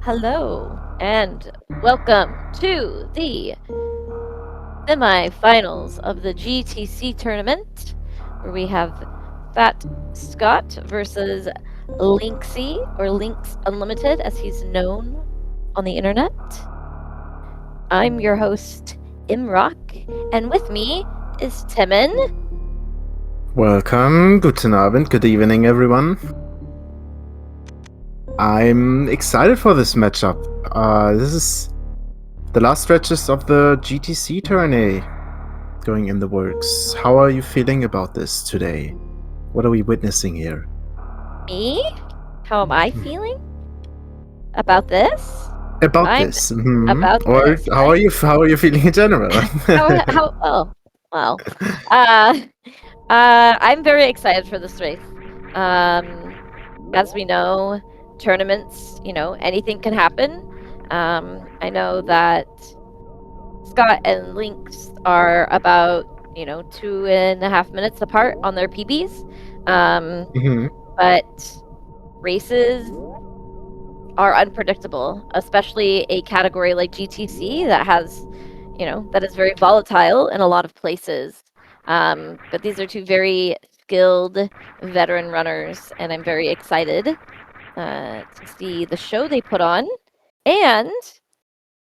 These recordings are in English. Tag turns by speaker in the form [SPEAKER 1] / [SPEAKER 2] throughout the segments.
[SPEAKER 1] Hello, and welcome to the semifinals of the GTC tournament, where we have Fat Scott versus Lynxy, or Lynx Unlimited, as he's known on the internet. I'm your host, Imrock, and with me is Timon.
[SPEAKER 2] Welcome, guten Abend, good evening, everyone. I'm excited for this matchup. This is the last stretches of the GTC tourney going in the works. How are you feeling about this today? What are we witnessing here?
[SPEAKER 1] Me? How am I feeling about this?
[SPEAKER 2] About
[SPEAKER 1] I'm
[SPEAKER 2] this,
[SPEAKER 1] about
[SPEAKER 2] or
[SPEAKER 1] this.
[SPEAKER 2] how are you feeling in general?
[SPEAKER 1] Well, uh, I'm very excited for this race. As we know, tournaments, anything can happen. I know that Scott and Lynx are about, 2.5 minutes apart on their PBs.
[SPEAKER 2] Mhm.
[SPEAKER 1] But races are unpredictable, especially a category like GTC that has, that is very volatile in a lot of places. But these are two very skilled veteran runners, and I'm very excited to see the show they put on. And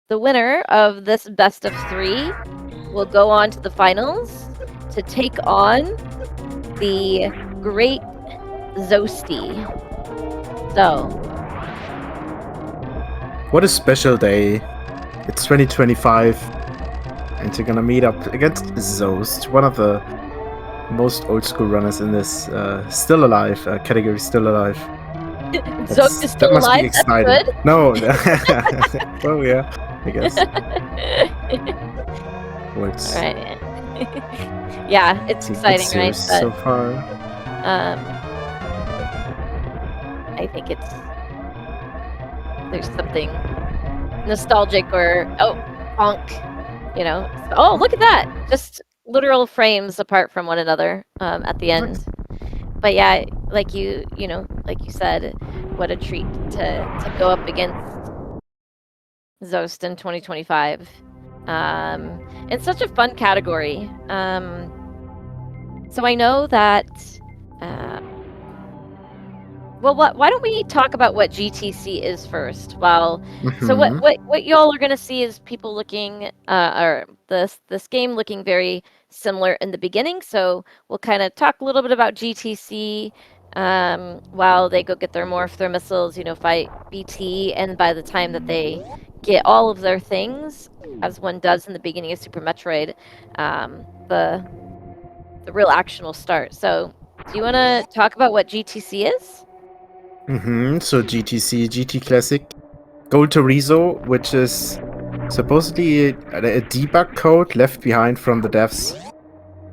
[SPEAKER 1] the winner of this best of three will go on to the finals to take on the great Zosty. So,
[SPEAKER 2] What a special day. It's 2025, and you're gonna meet up against Zost, one of the most old school runners in this still alive category, still alive.
[SPEAKER 1] Zost is
[SPEAKER 2] That
[SPEAKER 1] still
[SPEAKER 2] must be
[SPEAKER 1] alive. That's
[SPEAKER 2] exciting.
[SPEAKER 1] good.
[SPEAKER 2] No, well, yeah, I guess works.
[SPEAKER 1] All right. Yeah, it's
[SPEAKER 2] See, good
[SPEAKER 1] exciting, right?
[SPEAKER 2] series
[SPEAKER 1] But
[SPEAKER 2] so far.
[SPEAKER 1] I think there's something nostalgic or honk, Oh, look at that! Just literal frames apart from one another at the end.
[SPEAKER 2] Nice.
[SPEAKER 1] But yeah, like you said, what a treat to go up against Zost in 2025. It's such a fun category. So I know that. Well, why don't we talk about what GTC is first? So
[SPEAKER 2] Mm-hmm.
[SPEAKER 1] what y'all are gonna see is people looking, or this game looking very similar in the beginning. So we'll kind of talk a little bit about GTC, while they go get their morph, their missiles, fight BT, and by the time that they get all of their things, as one does in the beginning of Super Metroid, the real action will start. So, do you want to talk about what GTC is?
[SPEAKER 2] Mm-hmm. So GTC, GT Classic, Gold Torizo, which is supposedly a debug code left behind from the devs.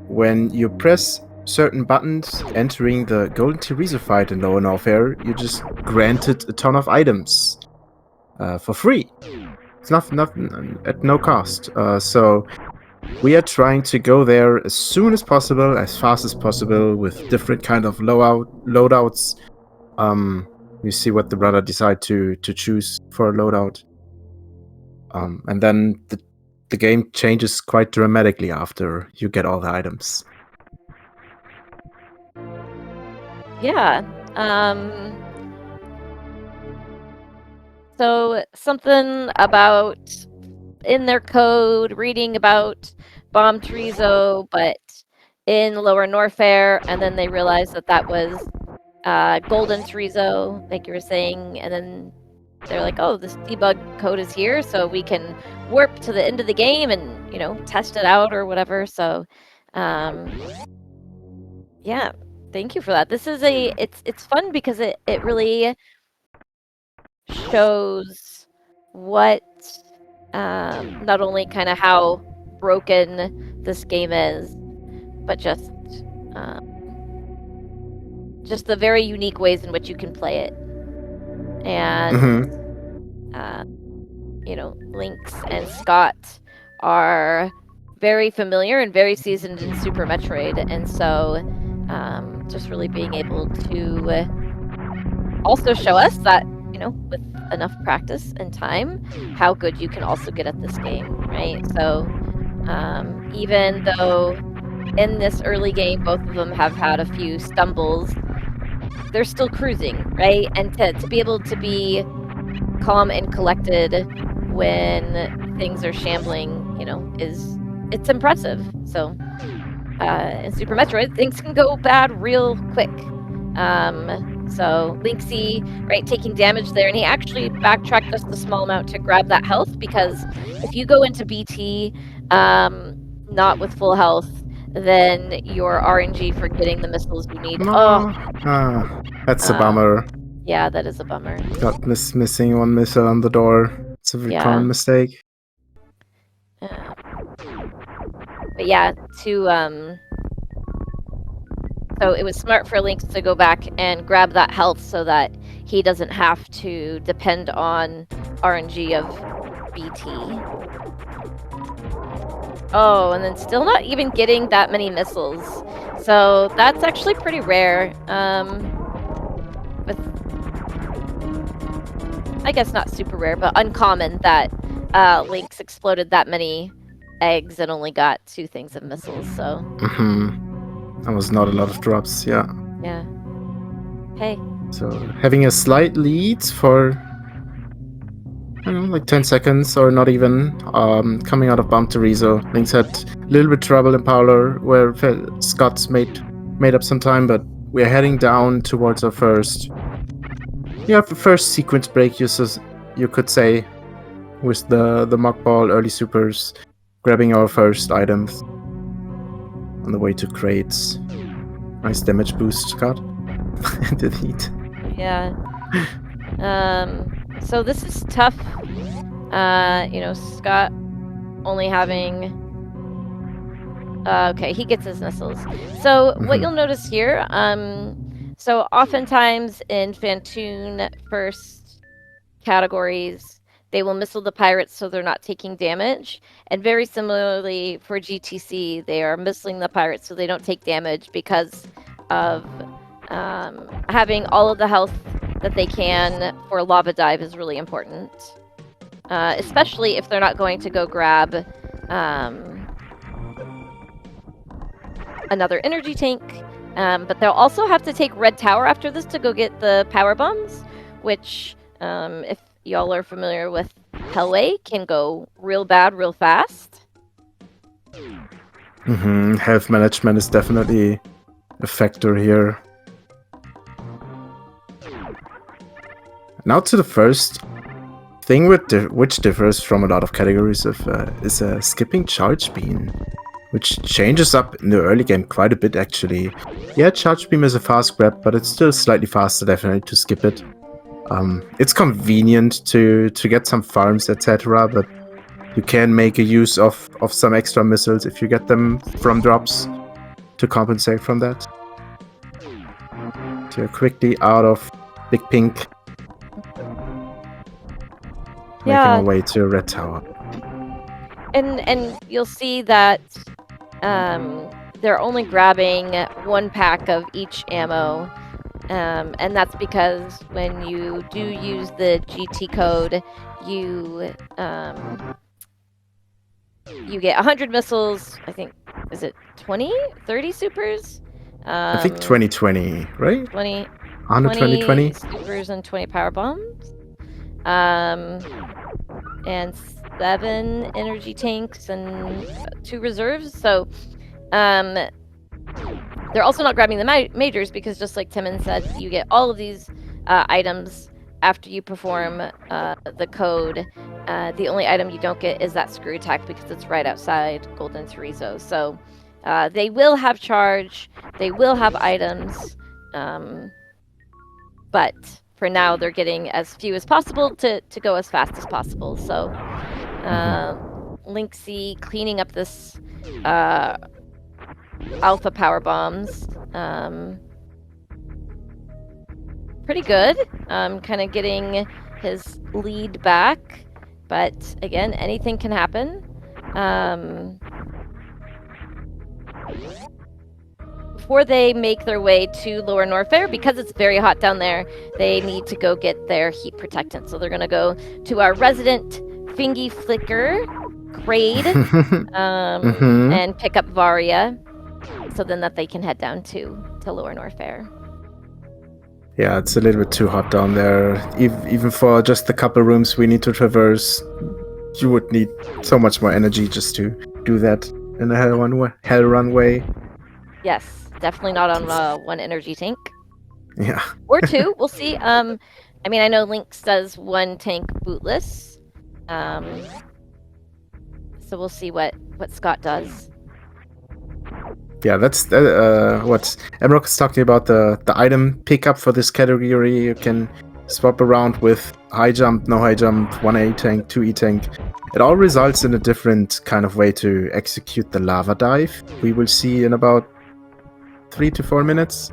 [SPEAKER 2] When you press certain buttons entering the Golden Torizo fight in Lower Norfair, you just granted a ton of items for free. It's not at no cost. So we are trying to go there as soon as possible, as fast as possible, with different kind of loadouts. You see what the runner decide to choose for a loadout, and then the game changes quite dramatically after you get all the items.
[SPEAKER 1] Yeah. So something about in their code, reading about Bomb Torizo, but in Lower Norfair, and then they realized that was Golden Torizo, like you were saying, and then they're like, "Oh, this debug code is here, so we can warp to the end of the game and test it out or whatever." So, yeah, thank you for that. This is it's fun because it really shows what not only kind of how broken this game is, but um, just the very unique ways in which you can play it. And Lynx and Scott are very familiar and very seasoned in Super Metroid, and so just really being able to also show us that with enough practice and time, how good you can also get at this game, right? So, even though in this early game, both of them have had a few stumbles, they're still cruising, right? And to be able to be calm and collected when things are shambling, it's impressive. So, in Super Metroid, things can go bad real quick. So Lynxy, right, taking damage there, and he actually backtracked just a small amount to grab that health, because if you go into BT not with full health, then your RNG for getting the missiles you need. Oh,
[SPEAKER 2] No. That's a bummer.
[SPEAKER 1] yeah, that is a bummer.
[SPEAKER 2] Got missing one missile on the door. It's a very common mistake.
[SPEAKER 1] But yeah, so it was smart for Lynx to go back and grab that health so that he doesn't have to depend on RNG of BT. Oh, and then still not even getting that many missiles. So that's actually pretty rare. I guess not super rare, but uncommon that Lynx exploded that many eggs and only got 2 things of missiles, so.
[SPEAKER 2] That was not a lot of drops, yeah.
[SPEAKER 1] Yeah. Hey.
[SPEAKER 2] So having a slight lead for, like 10 seconds or not even, coming out of Bump to Rizzo. Lynx had a little bit trouble in Powler, where Scott's made up some time, but we're heading down towards our first sequence break, you could say, with the Muck Ball early supers, grabbing our first items on the way to crates. Nice damage boost, Scott. The heat.
[SPEAKER 1] Yeah. So this is tough. Scott only having... okay, he gets his missiles. So what you'll notice here, so oftentimes in Phantoon first categories, they will missile the pirates so they're not taking damage. And very similarly for GTC, they are missiling the pirates so they don't take damage, because of having all of the health that they can for Lava Dive is really important. Especially if they're not going to go grab another energy tank. But they'll also have to take Red Tower after this to go get the power bombs, which, if y'all are familiar with Hellway, can go real bad real fast.
[SPEAKER 2] Health management is definitely a factor here. Now to the first thing which differs from a lot of categories is a skipping charge beam, which changes up in the early game quite a bit actually. Yeah, charge beam is a fast grab, but it's still slightly faster definitely to skip it. It's convenient to get some farms, etc., but you can make a use of some extra missiles if you get them from drops to compensate from that. So you're quickly out of Big Pink. Making our way to Red Tower.
[SPEAKER 1] And you'll see that they're only grabbing 1 pack of each ammo. And that's because when you do use the GT code, you get 100 missiles. I think, is it 20? 30 supers?
[SPEAKER 2] I think 2020, right?
[SPEAKER 1] 20 supers and 20 power bombs. And 7 energy tanks and 2 reserves. So, they're also not grabbing the majors, because just like Timon said, you get all of these items after you perform the code. The only item you don't get is that screw attack, because it's right outside Golden Chorizo. So they will have charge, they will have items, but for now they're getting as few as possible to go as fast as possible. So Lynxy cleaning up this alpha power bombs. Pretty good. Kind of getting his lead back, but again, anything can happen. before they make their way to Lower Norfair, because it's very hot down there, they need to go get their heat protectant. So they're going to go to our resident Fingy Flicker, Kraid, and pick up Varia, so then that they can head down to Lower Norfair.
[SPEAKER 2] Yeah, it's a little bit too hot down there. Even for just the couple rooms we need to traverse, you would need so much more energy just to do that in a hell runway.
[SPEAKER 1] Yes, definitely not on one energy tank.
[SPEAKER 2] Yeah.
[SPEAKER 1] Or two, we'll see. I mean, I know Lynx does one tank bootless. So we'll see what Scott does.
[SPEAKER 2] Yeah, that's what Emrock is talking about, the item pickup for this category. You can swap around with high jump, no high jump, 1A tank, 2E tank. It all results in a different kind of way to execute the lava dive. We will see in about 3 to 4 minutes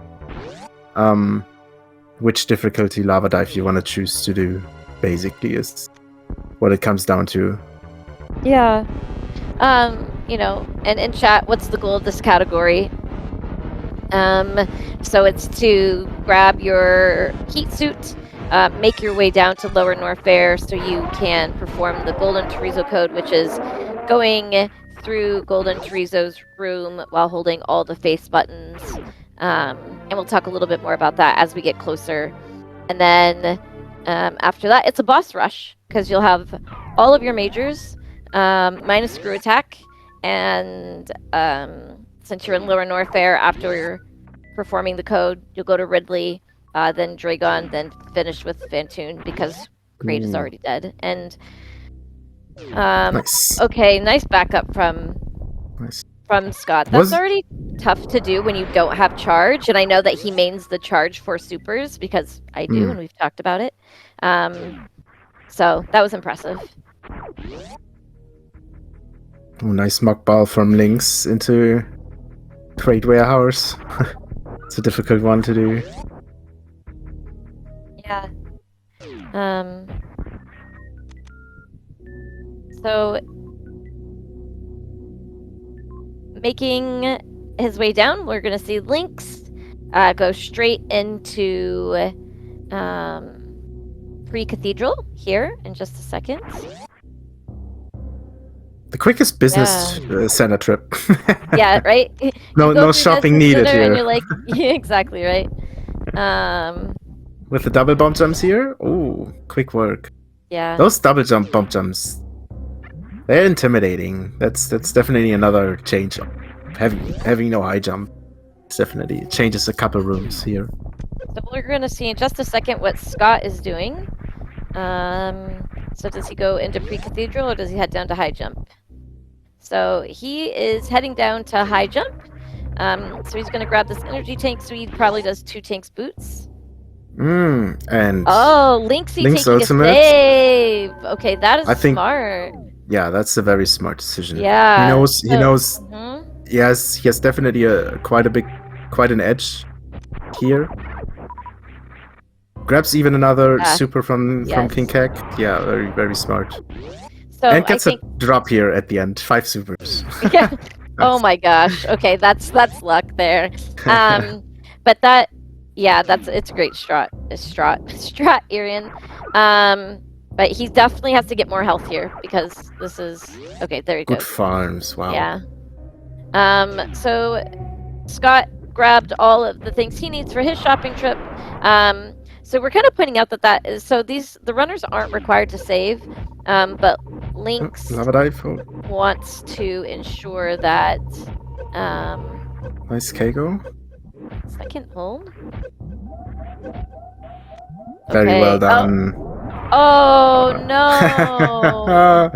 [SPEAKER 2] which difficulty lava dive you want to choose to do, basically, is what it comes down to.
[SPEAKER 1] Yeah. You know, and in chat, what's the goal of this category? So it's to grab your heat suit, make your way down to Lower Norfair so you can perform the Golden Chorizo code, which is going through Golden Chorizo's room while holding all the face buttons. And we'll talk a little bit more about that as we get closer. And then after that, it's a boss rush, because you'll have all of your majors minus screw attack. And since you're in Lower Norfair, after you're performing the code, you'll go to Ridley, then Dragon, then finish with Fantoon, because Kraid is already dead. And
[SPEAKER 2] Nice.
[SPEAKER 1] Okay, nice backup from Scott. That's already tough to do when you don't have charge, and I know that he mains the charge for supers, because I do, and we've talked about it. So that was impressive.
[SPEAKER 2] Oh, nice mock ball from Lynx into Crate Warehouse. It's a difficult one to do.
[SPEAKER 1] Yeah. So making his way down, we're going to see Lynx go straight into Pre-Cathedral here in just a second.
[SPEAKER 2] The quickest business center trip.
[SPEAKER 1] Yeah, right?
[SPEAKER 2] No shopping needed here.
[SPEAKER 1] And you're like, yeah, exactly, right?
[SPEAKER 2] With the double bomb jumps here? Oh, quick work.
[SPEAKER 1] Yeah.
[SPEAKER 2] Those double bomb jumps, they're intimidating. That's definitely another change. Having no high jump. It's definitely changes a couple rooms here.
[SPEAKER 1] So we're going to see in just a second what Scott is doing. So does he go into Pre-Cathedral, or does he head down to high jump? So he is heading down to high jump. So he's going to grab this energy tank, so he probably does 2 tanks boots.
[SPEAKER 2] And
[SPEAKER 1] Lynx taking ultimate. A save. Okay, that is smart.
[SPEAKER 2] Yeah, that's a very smart decision.
[SPEAKER 1] Yeah.
[SPEAKER 2] He knows. He has definitely quite an edge here. Grabs even another super from King Kek. Yeah, very, very smart. So and gets a drop here at the end. 5 supers.
[SPEAKER 1] Yeah. Oh my gosh. Okay, that's luck there. But it's a great strat, Arian. But he definitely has to get more health here, because this is okay. There you go.
[SPEAKER 2] Good farms. Wow.
[SPEAKER 1] Yeah. So Scott grabbed all of the things he needs for his shopping trip. So we're kind of pointing out that is so the runners aren't required to save, but Lynx wants to ensure that.
[SPEAKER 2] Nice Kago.
[SPEAKER 1] Second hold.
[SPEAKER 2] Very well done.
[SPEAKER 1] Oh no.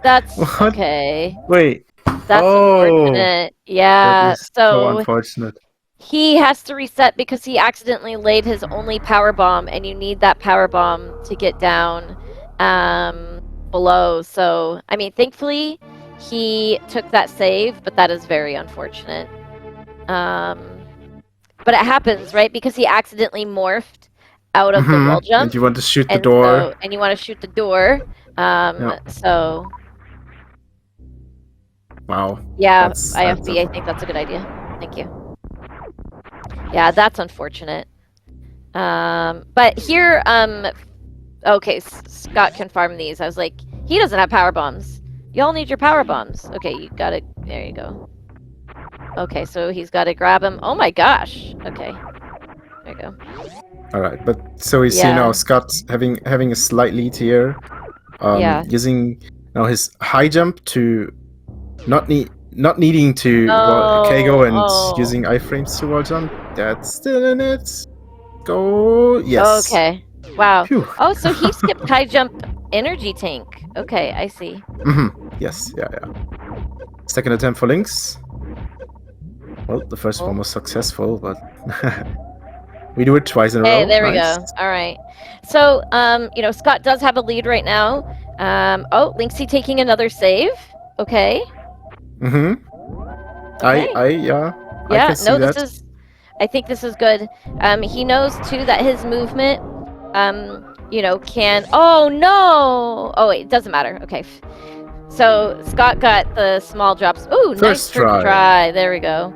[SPEAKER 1] That's
[SPEAKER 2] what?
[SPEAKER 1] Okay.
[SPEAKER 2] Wait.
[SPEAKER 1] That's unfortunate. Yeah.
[SPEAKER 2] That is so unfortunate.
[SPEAKER 1] He has to reset because he accidentally laid his only power bomb, and you need that power bomb to get down below. So, I mean, thankfully he took that save, but that is very unfortunate. But it happens, right? Because he accidentally morphed out of the wall jump.
[SPEAKER 2] And you want to shoot the door.
[SPEAKER 1] And you want to shoot the door. So.
[SPEAKER 2] Wow.
[SPEAKER 1] Yeah, IFB, I think that's a good idea. Thank you. Yeah, that's unfortunate. But here, okay, Scott confirmed these. I was like, he doesn't have power bombs. Y'all need your power bombs. Okay, you got it. There you go. Okay, so he's got to grab him. Oh my gosh. Okay. There you go.
[SPEAKER 2] All right, but so we see now Scott having a slight lead here, using now his high jump to not needing to KO and using iframes to wall jump. That's still in it. Go, yes.
[SPEAKER 1] Okay. Wow.
[SPEAKER 2] Phew.
[SPEAKER 1] Oh, so he skipped high jump energy tank. Okay, I see.
[SPEAKER 2] Yes, yeah. Second attempt for Lynx. Well, the first one was successful, but we do it twice in a row.
[SPEAKER 1] Hey, there we
[SPEAKER 2] Nice.
[SPEAKER 1] go. All right. So, Scott does have a lead right now. Oh, Lynxy taking another save. Okay.
[SPEAKER 2] Okay.
[SPEAKER 1] Yeah,
[SPEAKER 2] I can see that.
[SPEAKER 1] I think this is good. He knows too that his movement, can. Oh no! Oh wait, it doesn't matter. Okay. So Scott got the small drops. Ooh, nice first try. There we go.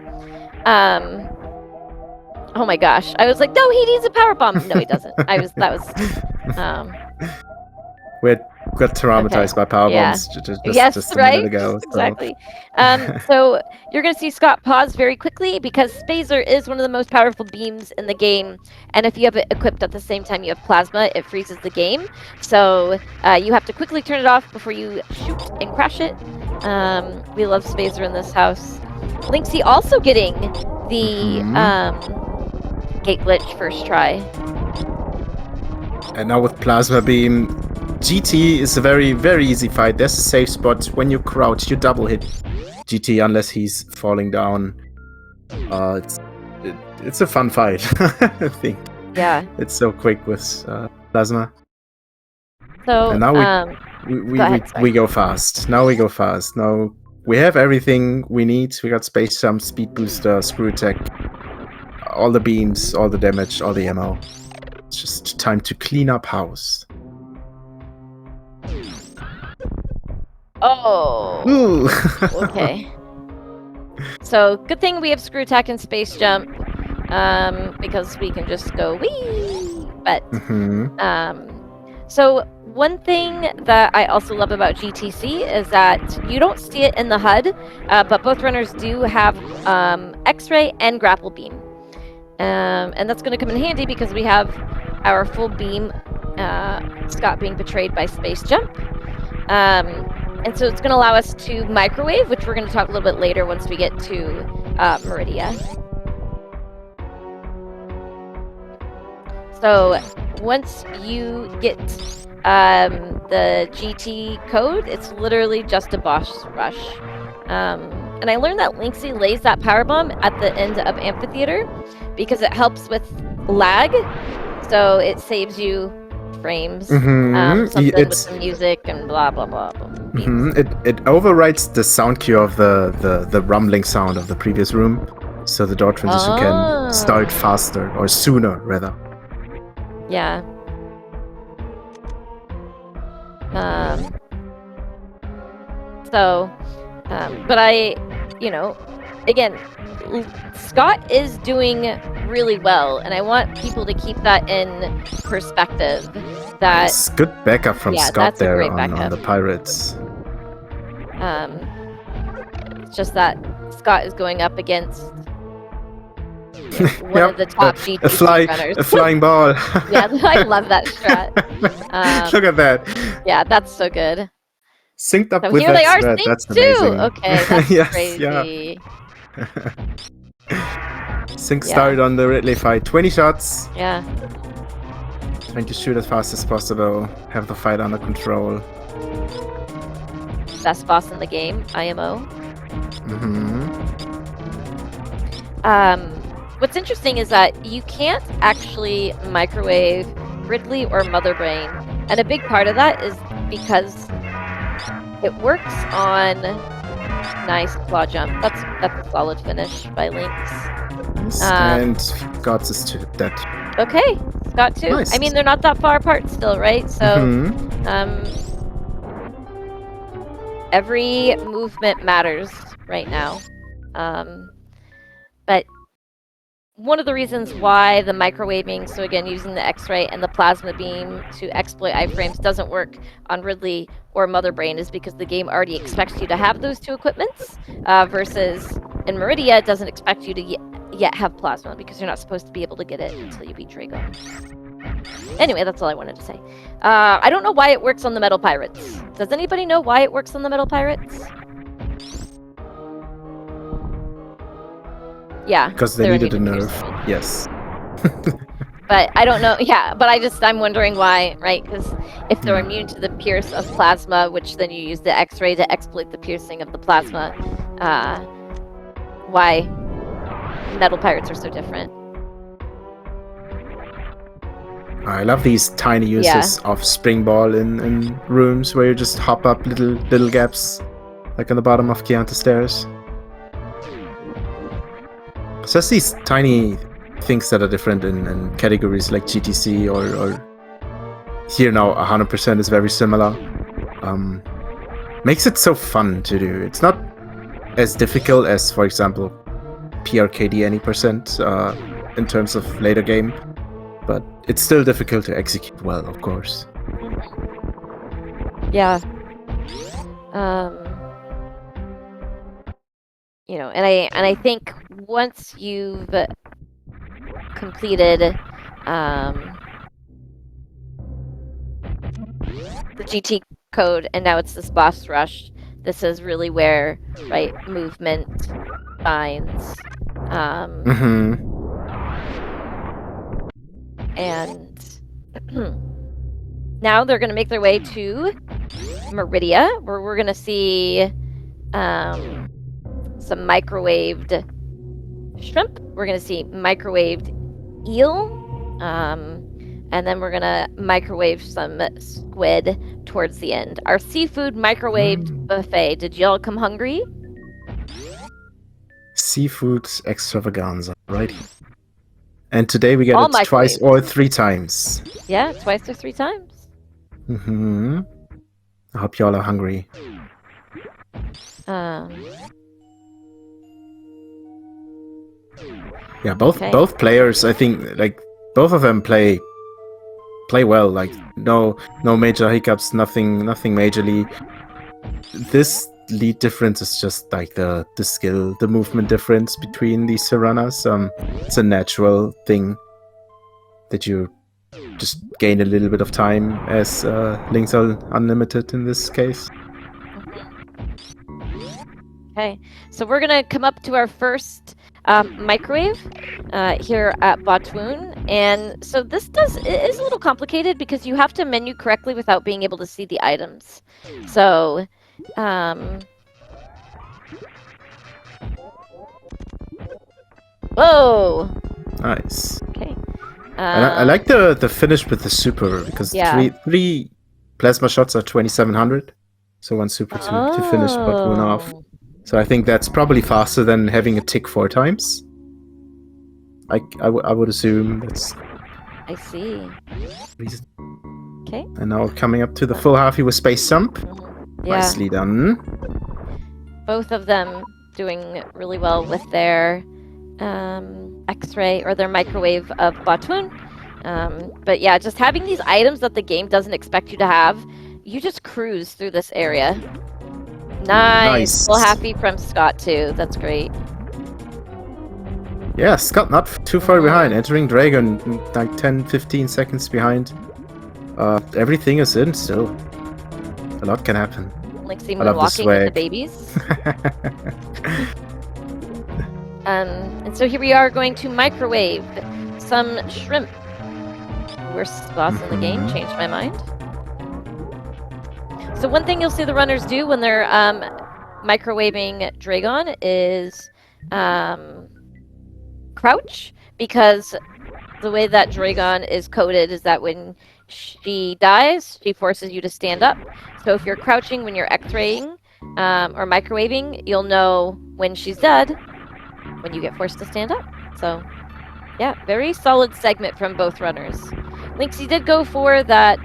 [SPEAKER 1] Oh my gosh, I was like, no, he needs a power bomb. No, he doesn't.
[SPEAKER 2] We got traumatized by power bombs just a minute ago. So.
[SPEAKER 1] Exactly. So you're going to see Scott pause very quickly because Spazer is one of the most powerful beams in the game. And if you have it equipped at the same time you have plasma, it freezes the game. So you have to quickly turn it off before you shoot and crash it. We love Spazer in this house. Lynxy also getting the gate glitch first try.
[SPEAKER 2] And now with plasma beam, GT is a very, very easy fight. There's a safe spot. When you crouch, you double hit GT unless he's falling down. It's a fun fight, I think.
[SPEAKER 1] Yeah.
[SPEAKER 2] It's so quick with plasma.
[SPEAKER 1] So
[SPEAKER 2] and now we go fast. Now we go fast. Now we have everything we need. We got space jump, speed booster, screw attack, all the beams, all the damage, all the ammo. It's just time to clean up house.
[SPEAKER 1] Oh.
[SPEAKER 2] Ooh.
[SPEAKER 1] Okay. So good thing we have screw attack and space jump, because we can just go wee. But so one thing that I also love about GTC is that you don't see it in the HUD, but both runners do have X-ray and grapple beam, and that's going to come in handy because we have our full beam. Scott being betrayed by space jump. And so it's going to allow us to microwave, which we're going to talk a little bit later once we get to Meridia. So once you get the GT code, it's literally just a boss rush. And I learned that Lynxy lays that power bomb at the end of Amphitheater because it helps with lag. So it saves you frames, something with the music and blah blah blah.
[SPEAKER 2] It overrides the sound cue of the rumbling sound of the previous room, so the door transition can start faster or sooner rather.
[SPEAKER 1] Yeah. But again, Scott is doing really well, and I want people to keep that in perspective.
[SPEAKER 2] That's good backup from Scott there on the Pirates.
[SPEAKER 1] It's just that Scott is going up against one of the top GT runners.
[SPEAKER 2] A flying ball.
[SPEAKER 1] Yeah, I love that strat.
[SPEAKER 2] Look at that.
[SPEAKER 1] Yeah, that's so good.
[SPEAKER 2] Synced up
[SPEAKER 1] so
[SPEAKER 2] with
[SPEAKER 1] here
[SPEAKER 2] that
[SPEAKER 1] they are
[SPEAKER 2] strat.
[SPEAKER 1] synced
[SPEAKER 2] That's
[SPEAKER 1] too.
[SPEAKER 2] amazing.
[SPEAKER 1] Okay, that's
[SPEAKER 2] yes,
[SPEAKER 1] crazy.
[SPEAKER 2] Sync started on the Ridley fight. 20 shots.
[SPEAKER 1] Yeah.
[SPEAKER 2] Trying to shoot as fast as possible. Have the fight under control.
[SPEAKER 1] Best boss in the game, IMO. What's interesting is that you can't actually microwave Ridley or Mother Brain, and a big part of that is because it works on nice claw jump. That's a solid finish by Lynx.
[SPEAKER 2] And Scott's is to that.
[SPEAKER 1] Okay, Scott too. Nice. I mean, they're not that far apart still, right? So, every movement matters right now. But one of the reasons why the microwaving, so again, using the X-ray and the plasma beam to exploit iframes doesn't work on Ridley or Mother Brain is because the game already expects you to have those two equipments, versus in Meridia, it doesn't expect you to yet have plasma because you're not supposed to be able to get it until you beat Dragon. Anyway, that's all I wanted to say. I don't know why it works on the Metal Pirates. Does anybody know why it works on the Metal Pirates? Yeah.
[SPEAKER 2] Because they
[SPEAKER 1] they're
[SPEAKER 2] needed a
[SPEAKER 1] immune to
[SPEAKER 2] nerf.
[SPEAKER 1] piercing.
[SPEAKER 2] Yes.
[SPEAKER 1] But I don't know. Yeah, but I'm wondering why, right? Because if they're immune to the pierce of plasma, which then you use the X-ray to exploit the piercing of the plasma, why Metal Pirates are so different.
[SPEAKER 2] I love these tiny uses of spring ball in rooms where you just hop up little gaps, like on the bottom of Chianti stairs. So it's these tiny things that are different in categories like GTC or here now 100% is very similar. Makes it so fun to do. It's not as difficult as, for example, PRKD any percent in terms of later game, but it's still difficult to execute well, of course.
[SPEAKER 1] Yeah. You know, and I think once you've completed the GT code and now it's this boss rush, this is really where, right, movement shines. And now they're going to make their way to Meridia, where we're going to see some microwaved shrimp. We're going to see microwaved eel. And then we're going to microwave some squid towards the end. Our seafood microwaved buffet. Did y'all come hungry?
[SPEAKER 2] Seafood extravaganza, right? And today we get
[SPEAKER 1] All
[SPEAKER 2] it
[SPEAKER 1] microwaved.
[SPEAKER 2] Twice or 3 times.
[SPEAKER 1] Yeah, twice or 3 times.
[SPEAKER 2] I hope y'all are hungry. Yeah, both players, I think, like, both of them play well. Like, no major hiccups, nothing majorly. This lead difference is just like the skill, the movement difference between these Serranas. It's a natural thing that you just gain a little bit of time as LynxXUnlimited in this case.
[SPEAKER 1] Okay, so we're gonna come up to our first microwave here at Batoon, and so this is a little complicated because you have to menu correctly without being able to see the items. So, whoa!
[SPEAKER 2] Nice.
[SPEAKER 1] Okay.
[SPEAKER 2] And I like the finish with the super because three plasma shots are 2700, so 1 super to finish Batoon off. So I think that's probably faster than having a tick 4 times. I would assume that's.
[SPEAKER 1] I see.
[SPEAKER 2] Reason.
[SPEAKER 1] Okay.
[SPEAKER 2] And now coming up to the full halfie with space jump.
[SPEAKER 1] Yeah.
[SPEAKER 2] Nicely done.
[SPEAKER 1] Both of them doing really well with their X-ray or their microwave of Batoon. But yeah, just having these items that the game doesn't expect you to have, you just cruise through this area. Nice. Full happy from Scott too. That's great.
[SPEAKER 2] Yeah, Scott not too far behind. Entering Dragon like 10-15 seconds behind. Everything is in still. A lot can happen.
[SPEAKER 1] Lynxie moonwalking with the babies. And so here we are going to microwave some shrimp. Worst boss in the game. Changed my mind. So one thing you'll see the runners do when they're microwaving Dragon is crouch, because the way that Dragon is coded is that when she dies, she forces you to stand up. So if you're crouching when you're X-raying or microwaving, you'll know when she's dead when you get forced to stand up. So yeah, very solid segment from both runners. Lynxie did go for that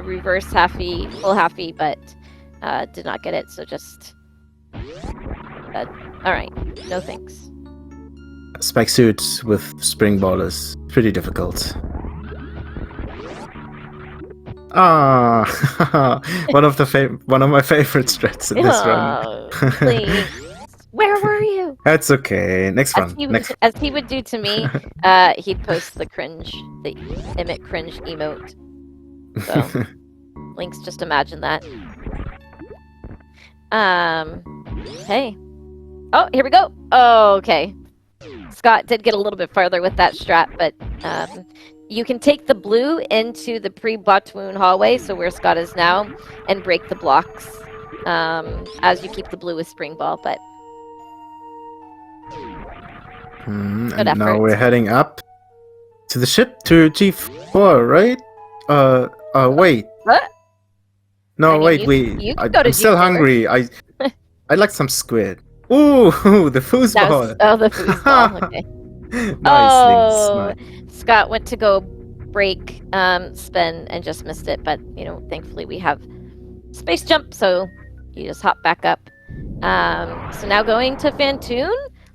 [SPEAKER 1] reverse halfie, full halfie, but did not get it, so just... all right, no thanks.
[SPEAKER 2] spike suit with spring ball is pretty difficult. Ah, one of my favorite strats in this run.
[SPEAKER 1] Lynx, where were you?
[SPEAKER 2] That's okay. Next
[SPEAKER 1] As
[SPEAKER 2] one.
[SPEAKER 1] he,
[SPEAKER 2] Next.
[SPEAKER 1] as he would do to me, he'd post the emit cringe emote. So, Lynx, just imagine that. Hey. Oh, here we go. Oh, okay. Scott did get a little bit farther with that strat, but you can take the blue into the pre-Botwoon hallway, so where Scott is now, and break the blocks as you keep the blue with Spring Ball, but
[SPEAKER 2] and
[SPEAKER 1] effort.
[SPEAKER 2] now we're heading up to the ship to G4, right? Wait.
[SPEAKER 1] What?
[SPEAKER 2] No,
[SPEAKER 1] I mean,
[SPEAKER 2] wait.
[SPEAKER 1] you can go to
[SPEAKER 2] I'm still
[SPEAKER 1] G4.
[SPEAKER 2] hungry. I'd like some squid. Ooh, the foosball.
[SPEAKER 1] The foosball. Okay.
[SPEAKER 2] Nice, Lynx.
[SPEAKER 1] Scott went to go break spin and just missed it, but thankfully we have space jump, so you just hop back up. So now going to Phantoon,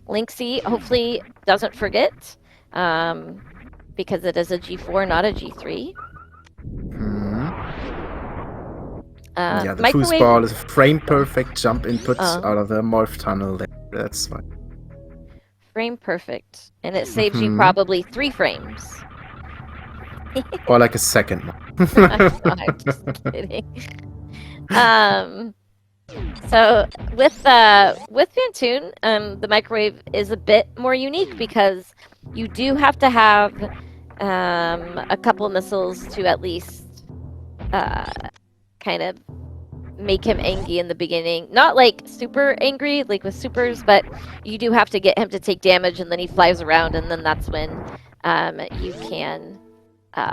[SPEAKER 1] Lynxy hopefully doesn't forget, because it is a G4, not a G3.
[SPEAKER 2] Yeah, the foosball is a frame perfect jump input out of the morph tunnel there. That's fine.
[SPEAKER 1] Frame perfect, and it saves you probably 3 frames.
[SPEAKER 2] Or like a second.
[SPEAKER 1] I'm just kidding. So with Phantoon, the microwave is a bit more unique because you do have to have a couple missiles to at least kind of make him angry in the beginning. Not like super angry, like with supers, but you do have to get him to take damage, and then he flies around, and then that's when you can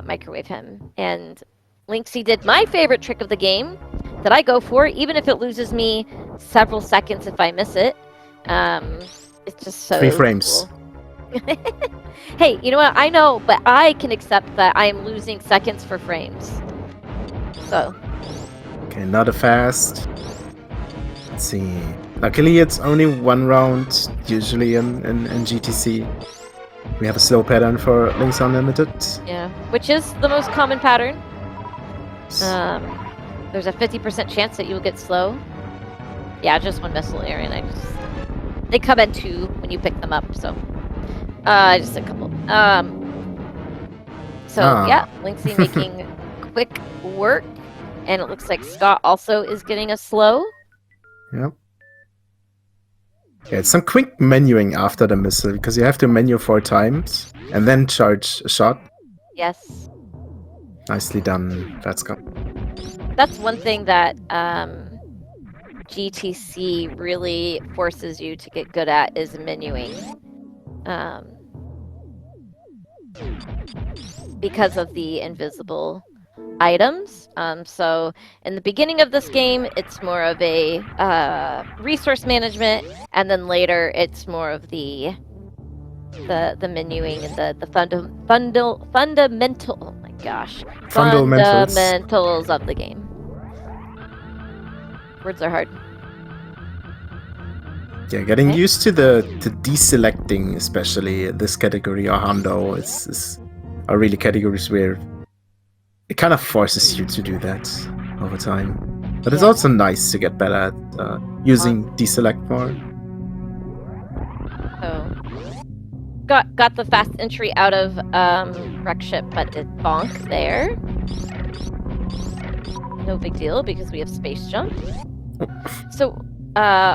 [SPEAKER 1] microwave him. And Lynxy did my favorite trick of the game that I go for, even if it loses me several seconds if I miss it. It's just so
[SPEAKER 2] 3 frames.
[SPEAKER 1] Cool. Hey, you know what? I know, but I can accept that I am losing seconds for frames. So.
[SPEAKER 2] Okay, not a fast. Let's see. Luckily, it's only 1 round, usually in GTC. We have a slow pattern for LynxXUnlimited.
[SPEAKER 1] Yeah, which is the most common pattern. There's a 50% chance that you'll get slow. Yeah, just 1 missile, Aaron. They come in 2 when you pick them up, so. Just a couple. Yeah, Lynxy making quick work. And it looks like Scott also is getting a slow.
[SPEAKER 2] Yep. Yeah, it's some quick menuing after the missile, because you have to menu 4 times and then charge a shot.
[SPEAKER 1] Yes.
[SPEAKER 2] Nicely done, phatscott.
[SPEAKER 1] That's one thing that GTC really forces you to get good at is menuing. Because of the invisible items. So in the beginning of this game, it's more of a resource management, and then later it's more of the menuing and the fundamental. Oh my gosh, fundamentals of the game. Words are hard.
[SPEAKER 2] Yeah, getting used to the deselecting, especially this category or Hondo, are really categories where it kind of forces you to do that over time. But it's also nice to get better at using deselect more.
[SPEAKER 1] So got the fast entry out of wreck ship, but it bonked there. No big deal because we have space jump. So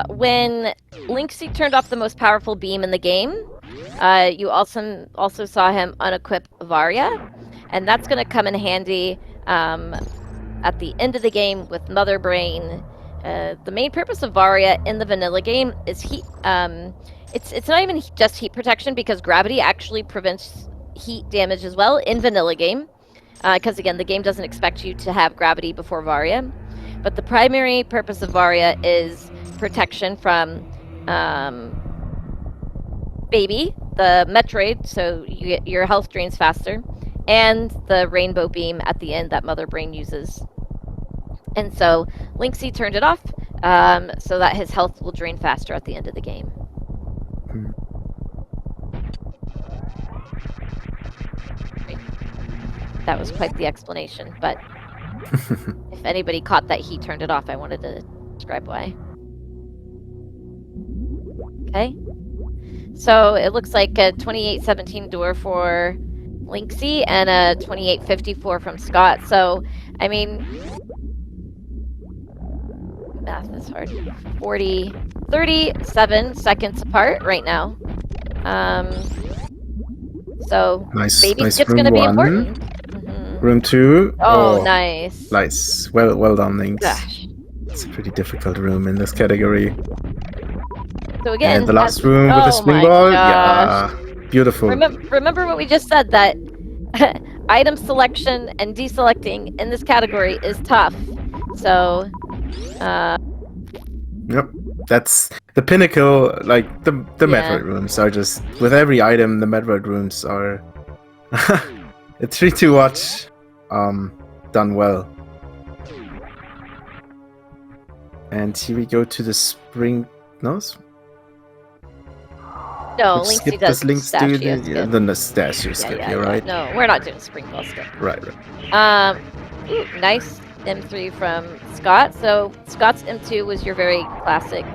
[SPEAKER 1] when Lynxy turned off the most powerful beam in the game, you also saw him unequip Varia. And that's going to come in handy at the end of the game with Mother Brain. The main purpose of Varia in the vanilla game is heat. It's not even just heat protection, because gravity actually prevents heat damage as well in vanilla game. Because again, the game doesn't expect you to have gravity before Varia. But the primary purpose of Varia is protection from Baby, the Metroid, so your health drains faster, and the rainbow beam at the end that Mother Brain uses. And so Lynxy turned it off so that his health will drain faster at the end of the game. that was quite the explanation, but if anybody caught that he turned it off, I wanted to describe why. Okay. So it looks like a 2817 door for LynxXU and a 2854 from Scott. So, I mean, math is hard. 37 seconds apart right now. So
[SPEAKER 2] Nice,
[SPEAKER 1] baby
[SPEAKER 2] nice.
[SPEAKER 1] skip's
[SPEAKER 2] Room
[SPEAKER 1] gonna be
[SPEAKER 2] 1.
[SPEAKER 1] important. Mm-hmm.
[SPEAKER 2] Room 2.
[SPEAKER 1] Oh, nice.
[SPEAKER 2] Nice. Well done, Lynx.
[SPEAKER 1] Gosh.
[SPEAKER 2] It's a pretty difficult room in this category.
[SPEAKER 1] So again,
[SPEAKER 2] And the last room with the spring ball.
[SPEAKER 1] Gosh.
[SPEAKER 2] Yeah, beautiful.
[SPEAKER 1] Remember what we just said, that item selection and deselecting in this category is tough. So,
[SPEAKER 2] yep, that's the pinnacle. Like the Metroid rooms are just, with every item, the Metroid rooms are a treat to watch. Done well. And here we go to the spring. No,
[SPEAKER 1] LynxXU does
[SPEAKER 2] Lynx do the Nostachio skip.
[SPEAKER 1] Yeah,
[SPEAKER 2] you're right.
[SPEAKER 1] No, we're not doing spring ball skip.
[SPEAKER 2] Right.
[SPEAKER 1] Ooh, nice M3 from Scott. So Scott's M2 was your very classic.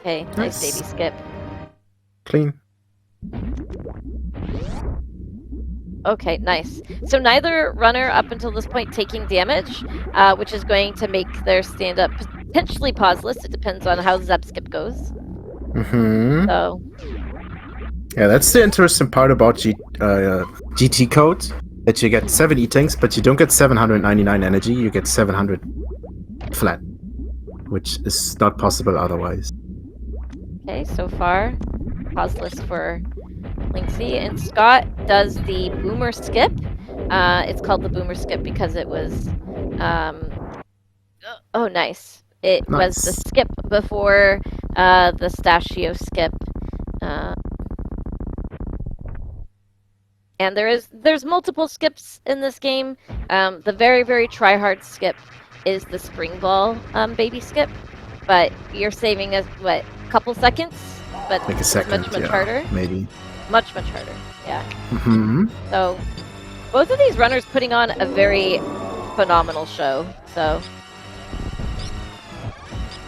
[SPEAKER 1] Okay, nice baby skip.
[SPEAKER 2] Clean.
[SPEAKER 1] Okay, nice. So neither runner up until this point taking damage, which is going to make their stand-up potentially pauseless. It depends on how Zep skip goes.
[SPEAKER 2] Mm-hmm.
[SPEAKER 1] So.
[SPEAKER 2] Yeah, that's the interesting part about GT code. That you get 7 E-tanks, but you don't get 799 energy. You get 700 flat, which is not possible otherwise.
[SPEAKER 1] Okay, so far, pauseless for LynxXU, and Scott does the boomer skip. It's called the boomer skip because it was, oh, nice. It was the skip before the Stachio skip. And there's multiple skips in this game. The very, very try-hard skip is the spring ball baby skip, but you're saving us, what, a couple seconds? But
[SPEAKER 2] like a second,
[SPEAKER 1] much harder.
[SPEAKER 2] Maybe.
[SPEAKER 1] Much harder, yeah.
[SPEAKER 2] Mm-hmm.
[SPEAKER 1] So, both of these runners putting on a very phenomenal show, so.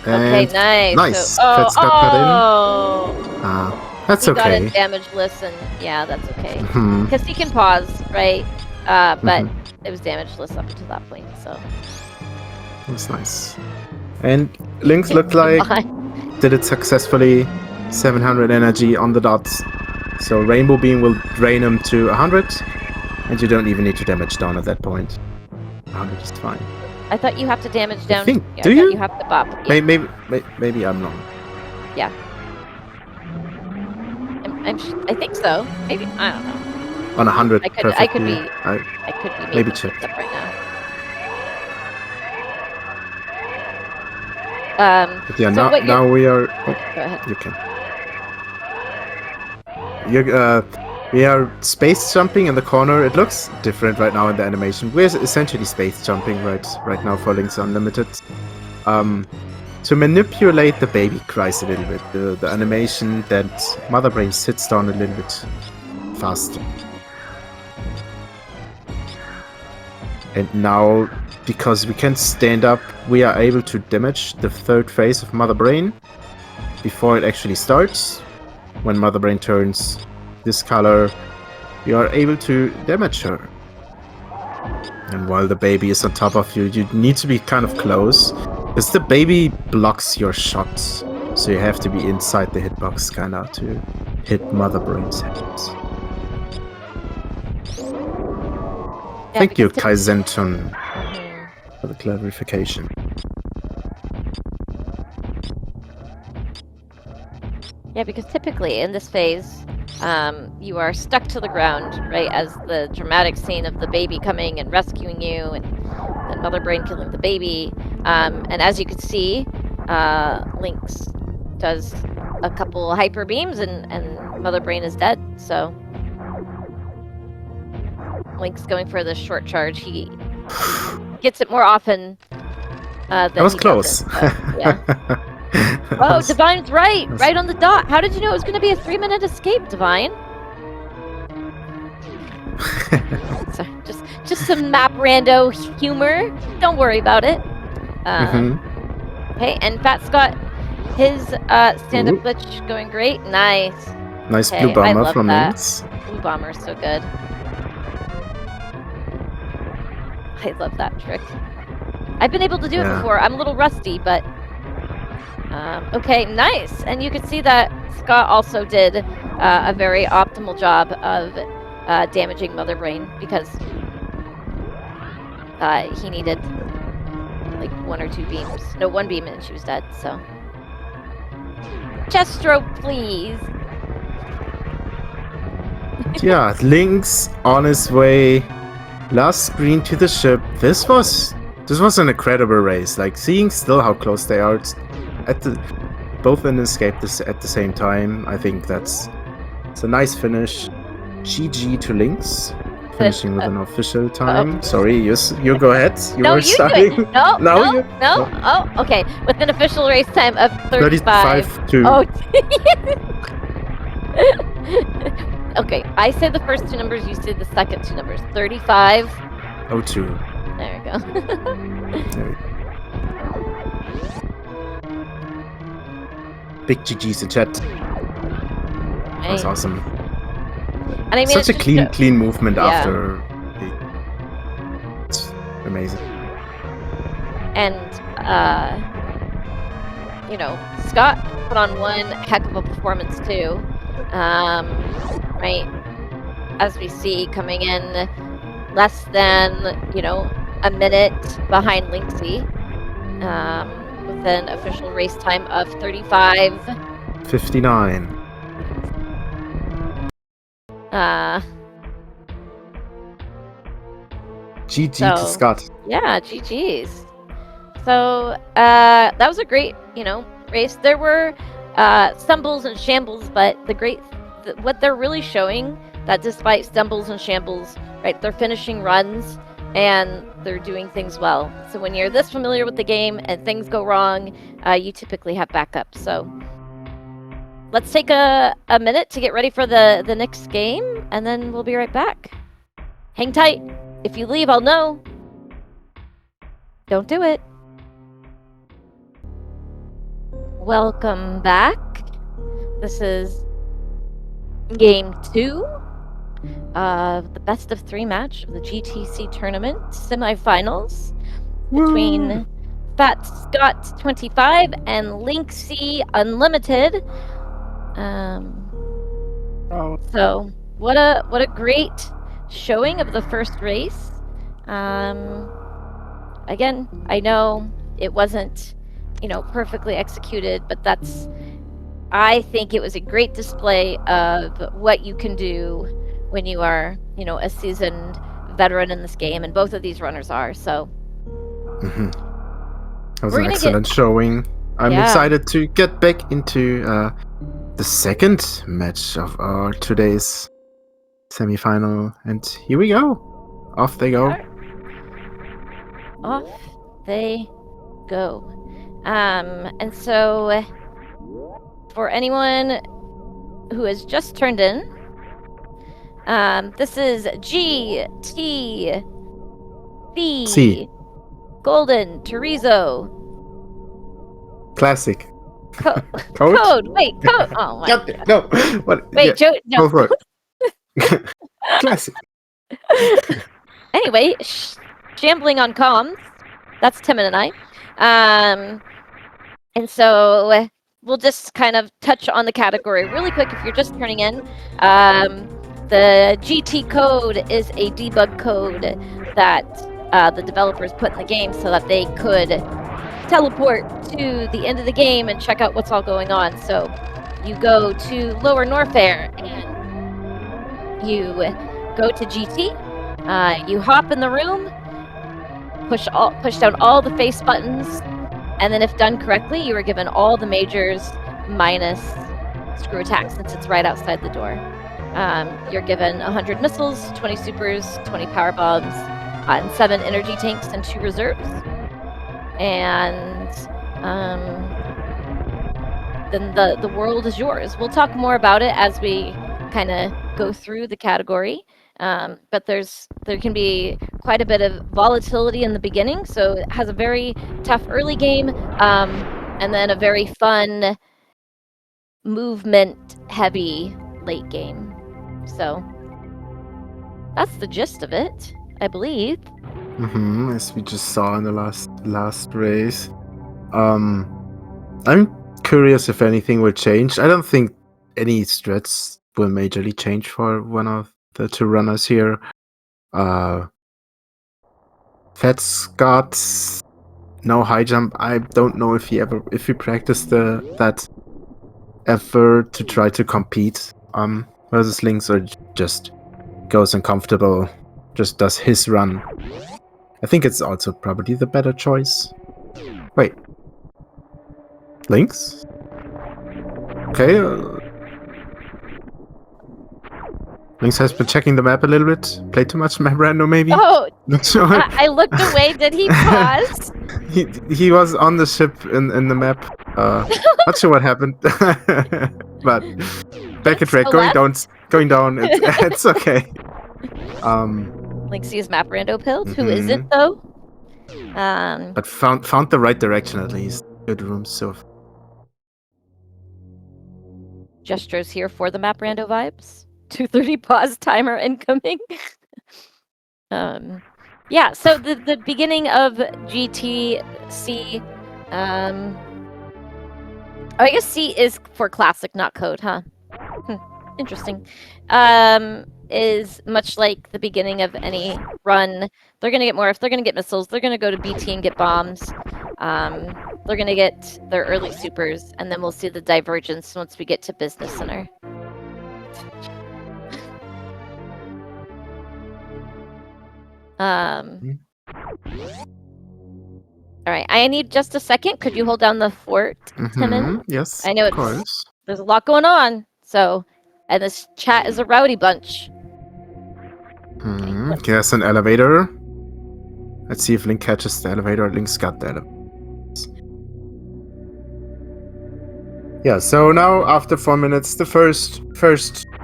[SPEAKER 2] And
[SPEAKER 1] okay, nice.
[SPEAKER 2] Nice.
[SPEAKER 1] So,
[SPEAKER 2] that's
[SPEAKER 1] he
[SPEAKER 2] okay.
[SPEAKER 1] He got a damageless, and yeah, that's okay.
[SPEAKER 2] Mm-hmm.
[SPEAKER 1] Because he can pause, right? But it was damageless up until that point, so.
[SPEAKER 2] That's nice. And Lynx looked like did it successfully. 700 energy on the dots. So Rainbow Beam will drain him to 100, and you don't even need to damage down at that point. 100 is fine.
[SPEAKER 1] I thought you have to damage down.
[SPEAKER 2] Do you?
[SPEAKER 1] You have to bop. Yeah.
[SPEAKER 2] Maybe I'm wrong.
[SPEAKER 1] Yeah. I think so. Maybe, I don't know.
[SPEAKER 2] On 100,
[SPEAKER 1] I could
[SPEAKER 2] perfectly.
[SPEAKER 1] I could be
[SPEAKER 2] maybe check
[SPEAKER 1] up right now.
[SPEAKER 2] But yeah,
[SPEAKER 1] so
[SPEAKER 2] now we are.
[SPEAKER 1] Go ahead.
[SPEAKER 2] You can. We are space jumping in the corner. It looks different right now in the animation. We're essentially space jumping right now for LynxXUnlimited. To manipulate the baby cries a little bit. The animation that Mother Brain sits down a little bit faster. And now, because we can stand up, we are able to damage the third phase of Mother Brain before it actually starts. When Mother Brain turns this color, you are able to damage her. And while the baby is on top of you, you need to be kind of close, because the baby blocks your shots. So you have to be inside the hitbox kind of to hit Mother Brain's head. Thank you, Kaizenton, for the clarification.
[SPEAKER 1] Yeah, because typically in this phase, you are stuck to the ground, right, as the dramatic scene of the baby coming and rescuing you, and then Mother Brain killing the baby. And as you can see, Lynx does a couple hyper beams, and Mother Brain is dead. So Lynx going for the short charge. He gets it more often than
[SPEAKER 2] that was
[SPEAKER 1] he
[SPEAKER 2] close.
[SPEAKER 1] doesn't, so, yeah. Oh, Divine's right on the dot. How did you know it was going to be a 3-minute escape, Divine? So just some map rando humor. Don't worry about it. Okay, and Fat Scott, his stand-up
[SPEAKER 2] Ooh.
[SPEAKER 1] glitch going great. Nice.
[SPEAKER 2] Nice
[SPEAKER 1] Okay,
[SPEAKER 2] blue
[SPEAKER 1] I
[SPEAKER 2] bomber
[SPEAKER 1] love
[SPEAKER 2] from
[SPEAKER 1] that.
[SPEAKER 2] Lynx.
[SPEAKER 1] Blue bomber's so good. I love that trick. I've been able to do it before. I'm a little rusty, but okay, nice. And you could see that Scott also did a very optimal job of damaging Mother Brain because he needed like 1 or 2 beams. No, 1 beam and she was dead, so. Chest stroke, please.
[SPEAKER 2] Yeah, Lynx on his way. Last screen to the ship. This was an incredible race. Like seeing still how close they are at both in escape at the same time. I think it's a nice finish. GG to Lynx. Finishing with an official time. Sorry, you go ahead. You were starting.
[SPEAKER 1] Do it. No. Oh, okay. With an official race time of 35.
[SPEAKER 2] 2.
[SPEAKER 1] Oh. Okay, I say the first 2 numbers, you say the second 2 numbers. 35.
[SPEAKER 2] 02.
[SPEAKER 1] There we go.
[SPEAKER 2] Big GG's in chat. That's awesome.
[SPEAKER 1] And I mean,
[SPEAKER 2] such a clean movement after. It's amazing.
[SPEAKER 1] And you know, Scott put on one heck of a performance too. Right, as we see coming in less than a minute behind LynxXY, with an official race time of
[SPEAKER 2] 35:59. GG to Scott.
[SPEAKER 1] Yeah, GG's. So that was a great, race. There were stumbles and shambles, but what they're really showing that despite stumbles and shambles, right, they're finishing runs and they're doing things well. So when you're this familiar with the game and things go wrong, you typically have backup. So let's take a minute to get ready for the next game, and then we'll be right back. Hang tight. If you leave, I'll know. Don't do it. Welcome back. This is game 2 of the best of 3 match of the GTC tournament semifinals between phatscott25 and LynxXUnlimited. So what a great showing of the first race. Again, I know it wasn't, perfectly executed, but I think it was a great display of what you can do when you are, a seasoned veteran in this game, and both of these runners are. So
[SPEAKER 2] that was an excellent showing. I'm excited to get back into the second match of our today's semifinal, and here we go. Off they go.
[SPEAKER 1] Off they go. And so for anyone who has just turned in, this is GTC Golden Chorizo
[SPEAKER 2] Classic.
[SPEAKER 1] Code. Wait, code. Oh my God.
[SPEAKER 2] No. What?
[SPEAKER 1] Wait, Joe. No.
[SPEAKER 2] Go for it. Classic.
[SPEAKER 1] Anyway, shambling on comms. That's Timon and I. And so we'll just kind of touch on the category really quick if you're just turning in. The GT code is a debug code that the developers put in the game so that they could teleport to the end of the game and check out what's all going on. So you go to Lower Norfair and you go to GT. You hop in the room, push down all the face buttons, and then if done correctly, you are given all the majors minus screw attack since it's right outside the door. You're given 100 missiles, 20 supers, 20 power bombs, and 7 energy tanks and 2 reserves. And then the world is yours. We'll talk more about it as we kind of go through the category. But there can be quite a bit of volatility in the beginning, so it has a very tough early game, and then a very fun, movement-heavy late game. So that's the gist of it, I believe.
[SPEAKER 2] As we just saw in the last race. I'm curious if anything will change. I don't think any strats will majorly change for one of the two runners here. phatscott, no high jump. I don't know if he practiced that effort to try to compete versus Lynx, or just goes uncomfortable, just does his run. I think it's also probably the better choice. Wait, Lynx? Okay. Lynx has been checking the map a little bit. Played too much map random, maybe?
[SPEAKER 1] Oh,
[SPEAKER 2] Not sure.
[SPEAKER 1] I looked away. Did he pause?
[SPEAKER 2] he was on the ship in the map. Not sure what happened. But back at track,
[SPEAKER 1] So
[SPEAKER 2] going
[SPEAKER 1] left?
[SPEAKER 2] down. It's okay.
[SPEAKER 1] Lynx's map rando pilled. Who isn't though?
[SPEAKER 2] But found the right direction at least. Good room so.
[SPEAKER 1] Gestures here for the map rando vibes. 2:30 pause timer incoming. Yeah, so the beginning of GTC, I guess C is for classic, not code, huh? Interesting. Is much like the beginning of any run. They're gonna get more. If they're gonna get missiles, they're gonna go to BT and get bombs. They're gonna get their early supers, and then we'll see the divergence once we get to Business Center. All right, I need just a second. Could you hold down the fort, Timon?
[SPEAKER 2] Yes,
[SPEAKER 1] I know
[SPEAKER 2] of course.
[SPEAKER 1] There's a lot going on, so, and this chat is a rowdy bunch.
[SPEAKER 2] Okay, there's an elevator. Let's see if Link catches the elevator. Link's got the elevator. Yeah, so now after 4 minutes, the first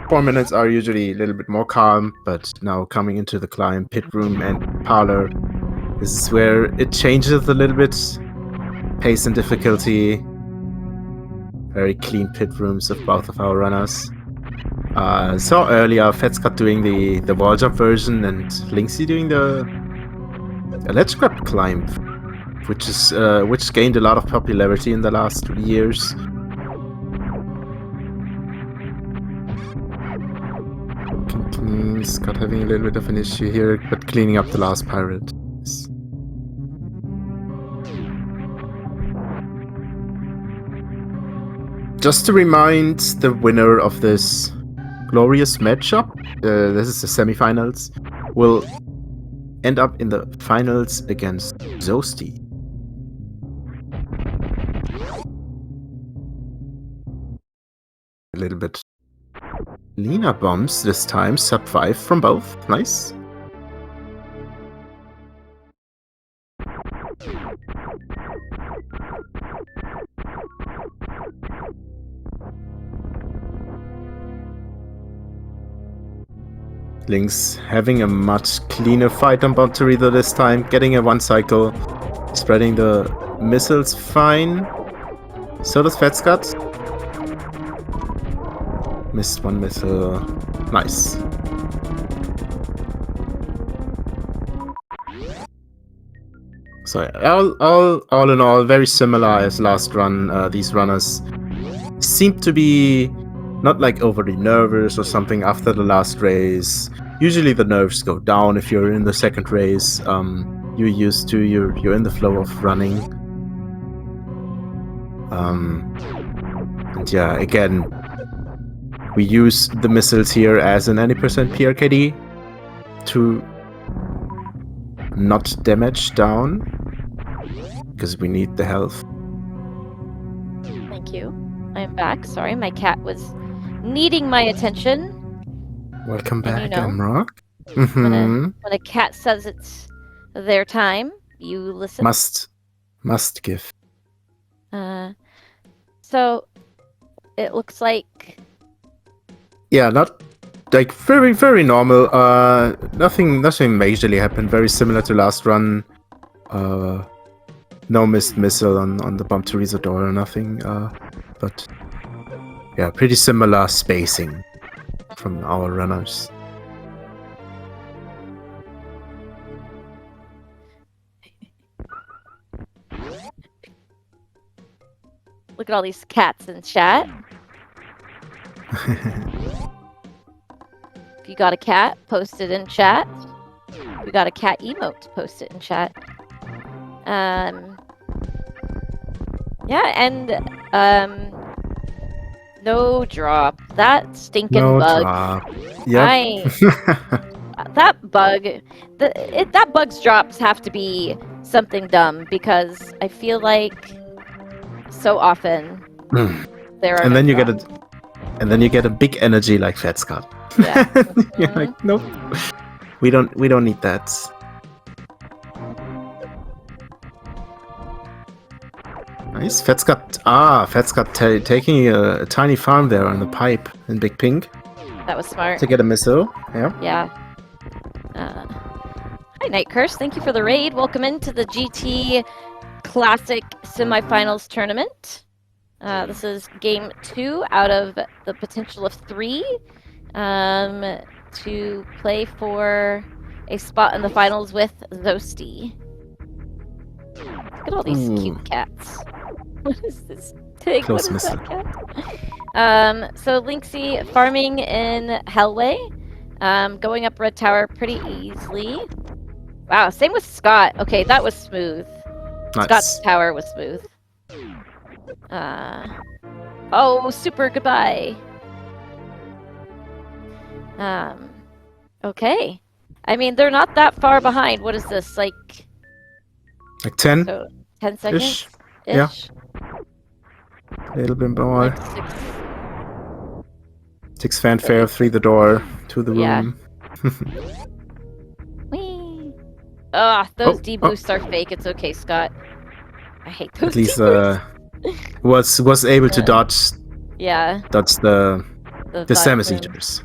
[SPEAKER 2] 4 minutes are usually a little bit more calm, but now coming into the climb, pit room, and parlor, this is where it changes a little bit. Pace and difficulty. Very clean pit rooms of both of our runners. Saw earlier phatscott doing the wall jump version and LynxXU doing the ledge grab climb, which gained a lot of popularity in the last years. Scott having a little bit of an issue here, but cleaning up the last pirate. Just to remind the winner of this glorious matchup, this is the semifinals, will end up in the finals against Zosti. A little bit leaner bombs this time, sub 5 from both. Nice. Lynx having a much cleaner fight on Bonterido this time, getting a 1 cycle, spreading the missiles fine. So does phatscott. Missed 1 missile. Nice. So all in all, very similar as last run. These runners seem to be not like overly nervous or something after the last race. Usually the nerves go down if you're in the second race. You're used to, you're in the flow of running. And yeah, again, we use the missiles here as an any percent PRKD to not damage down, because we need the health.
[SPEAKER 1] Thank you. I'm back. Sorry, my cat was needing my attention.
[SPEAKER 2] Welcome back,
[SPEAKER 1] you know,
[SPEAKER 2] Amrock.
[SPEAKER 1] When a cat says it's their time, you listen.
[SPEAKER 2] Must give.
[SPEAKER 1] So it looks like.
[SPEAKER 2] Yeah, not like very, very normal. Nothing majorly happened. Very similar to last run. No missed missile on the bump to Rizo door or nothing. But yeah, pretty similar spacing from our runners.
[SPEAKER 1] Look at all these cats in chat. If you got a cat, post it in chat. If you got a cat emote, post it in chat. Yeah, and no drop. That stinking
[SPEAKER 2] No
[SPEAKER 1] bug.
[SPEAKER 2] drop. Yep.
[SPEAKER 1] That bug. That bug's drops have to be something dumb because I feel like so often there are.
[SPEAKER 2] And
[SPEAKER 1] no
[SPEAKER 2] then you
[SPEAKER 1] drops.
[SPEAKER 2] get a big energy like phatscott.
[SPEAKER 1] Yeah.
[SPEAKER 2] You're like, nope. We don't need that. Nice. phatscott taking a tiny farm there on the pipe in Big Pink
[SPEAKER 1] That was smart.
[SPEAKER 2] to get a missile. Yeah.
[SPEAKER 1] Yeah. Hi, Night Curse. Thank you for the raid. Welcome into the GT Classic Semifinals tournament. This is game 2 out of the potential of 3 to play for a spot in the finals with Zosty. Look at all these cute cats. What is this pig?
[SPEAKER 2] Close
[SPEAKER 1] what is
[SPEAKER 2] missile.
[SPEAKER 1] that cat? So LynxXU farming in Hellway. Going up Red Tower pretty easily. Wow, same with Scott. Okay, that was smooth.
[SPEAKER 2] Nice.
[SPEAKER 1] Scott's tower was smooth. Oh, super goodbye. Okay. I mean, they're not that far behind. What is this, like
[SPEAKER 2] 10?
[SPEAKER 1] So 10 seconds?
[SPEAKER 2] Ish. Yeah. A little bit more.
[SPEAKER 1] Like 6.
[SPEAKER 2] 6 fanfare, 3 the door, 2 the
[SPEAKER 1] Yeah.
[SPEAKER 2] room.
[SPEAKER 1] Whee! Ah, those D-boosts are fake. It's okay, Scott. I hate those
[SPEAKER 2] At least
[SPEAKER 1] D-boosts.
[SPEAKER 2] was able to dodge
[SPEAKER 1] Yeah.
[SPEAKER 2] the
[SPEAKER 1] vibe
[SPEAKER 2] Samus
[SPEAKER 1] room.
[SPEAKER 2] Eaters.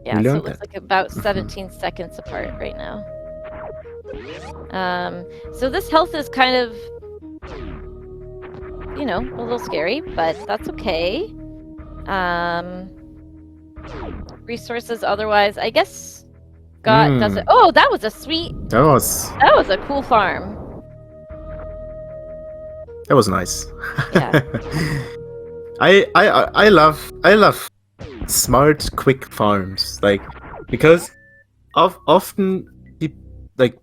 [SPEAKER 1] Yeah,
[SPEAKER 2] We
[SPEAKER 1] so it
[SPEAKER 2] learned
[SPEAKER 1] looks
[SPEAKER 2] that.
[SPEAKER 1] like about 17 seconds apart right now. So this health is kind of, you know, a little scary, but that's okay. Resources otherwise, I guess Scott does it. Oh, that was a sweet.
[SPEAKER 2] That was
[SPEAKER 1] a cool farm.
[SPEAKER 2] nice.
[SPEAKER 1] Yeah.
[SPEAKER 2] I love smart, quick farms, like, because often like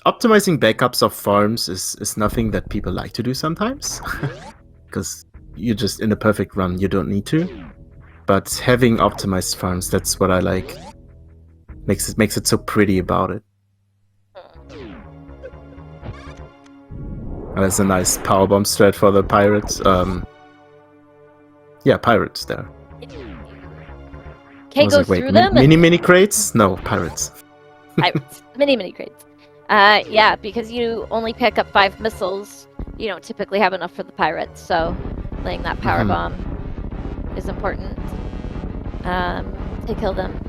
[SPEAKER 2] optimizing backups of farms is nothing that people like to do sometimes, because you're just in a perfect run, you don't need to. But having optimized farms, that's what I like. Makes it so pretty about it. And that's a nice powerbomb strat for the pirates. Yeah, pirates there.
[SPEAKER 1] Can't
[SPEAKER 2] was
[SPEAKER 1] go
[SPEAKER 2] like, wait,
[SPEAKER 1] through them.
[SPEAKER 2] mini crates? No, pirates.
[SPEAKER 1] Pirates. Mini crates. Yeah, because you only pick up 5 missiles. You don't typically have enough for the pirates, so laying that power bomb is important to kill them.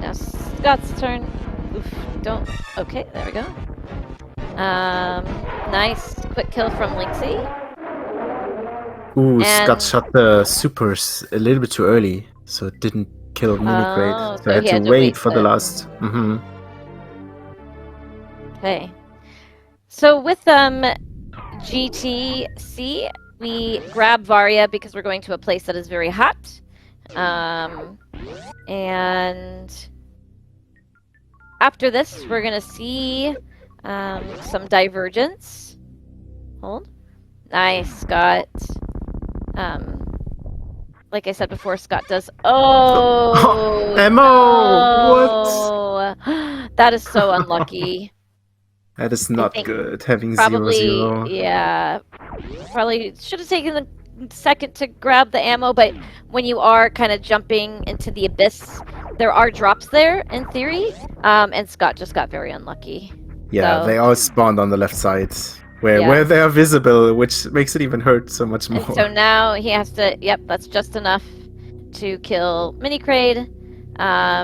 [SPEAKER 1] Now Scott's turn. Oof, don't. Okay, there we go. Nice quick kill from LynxXU.
[SPEAKER 2] Ooh,
[SPEAKER 1] And-
[SPEAKER 2] Scott shot the supers a little bit too early, so it didn't kill mini crate. So
[SPEAKER 1] so
[SPEAKER 2] I had
[SPEAKER 1] he
[SPEAKER 2] to
[SPEAKER 1] had to
[SPEAKER 2] wait
[SPEAKER 1] wait
[SPEAKER 2] for
[SPEAKER 1] for
[SPEAKER 2] the
[SPEAKER 1] it.
[SPEAKER 2] last.
[SPEAKER 1] Okay. So with GTC, we grab Varia because we're going to a place that is very hot. And after this, we're going to see some divergence. Hold. Nice, Scott. Like I said before, Scott does. Oh,
[SPEAKER 2] ammo!
[SPEAKER 1] What? That is so unlucky.
[SPEAKER 2] That is not
[SPEAKER 1] think
[SPEAKER 2] good, having
[SPEAKER 1] Probably,
[SPEAKER 2] 0-0.
[SPEAKER 1] yeah. Probably should have taken a second to grab the ammo, but when you are kind of jumping into the abyss, there are drops there in theory. And Scott just got very unlucky.
[SPEAKER 2] Yeah,
[SPEAKER 1] so-
[SPEAKER 2] they all spawned on the left side. where they are visible, which makes it even hurt so much more.
[SPEAKER 1] And so now he has to. Yep, that's just enough to kill Minicrade.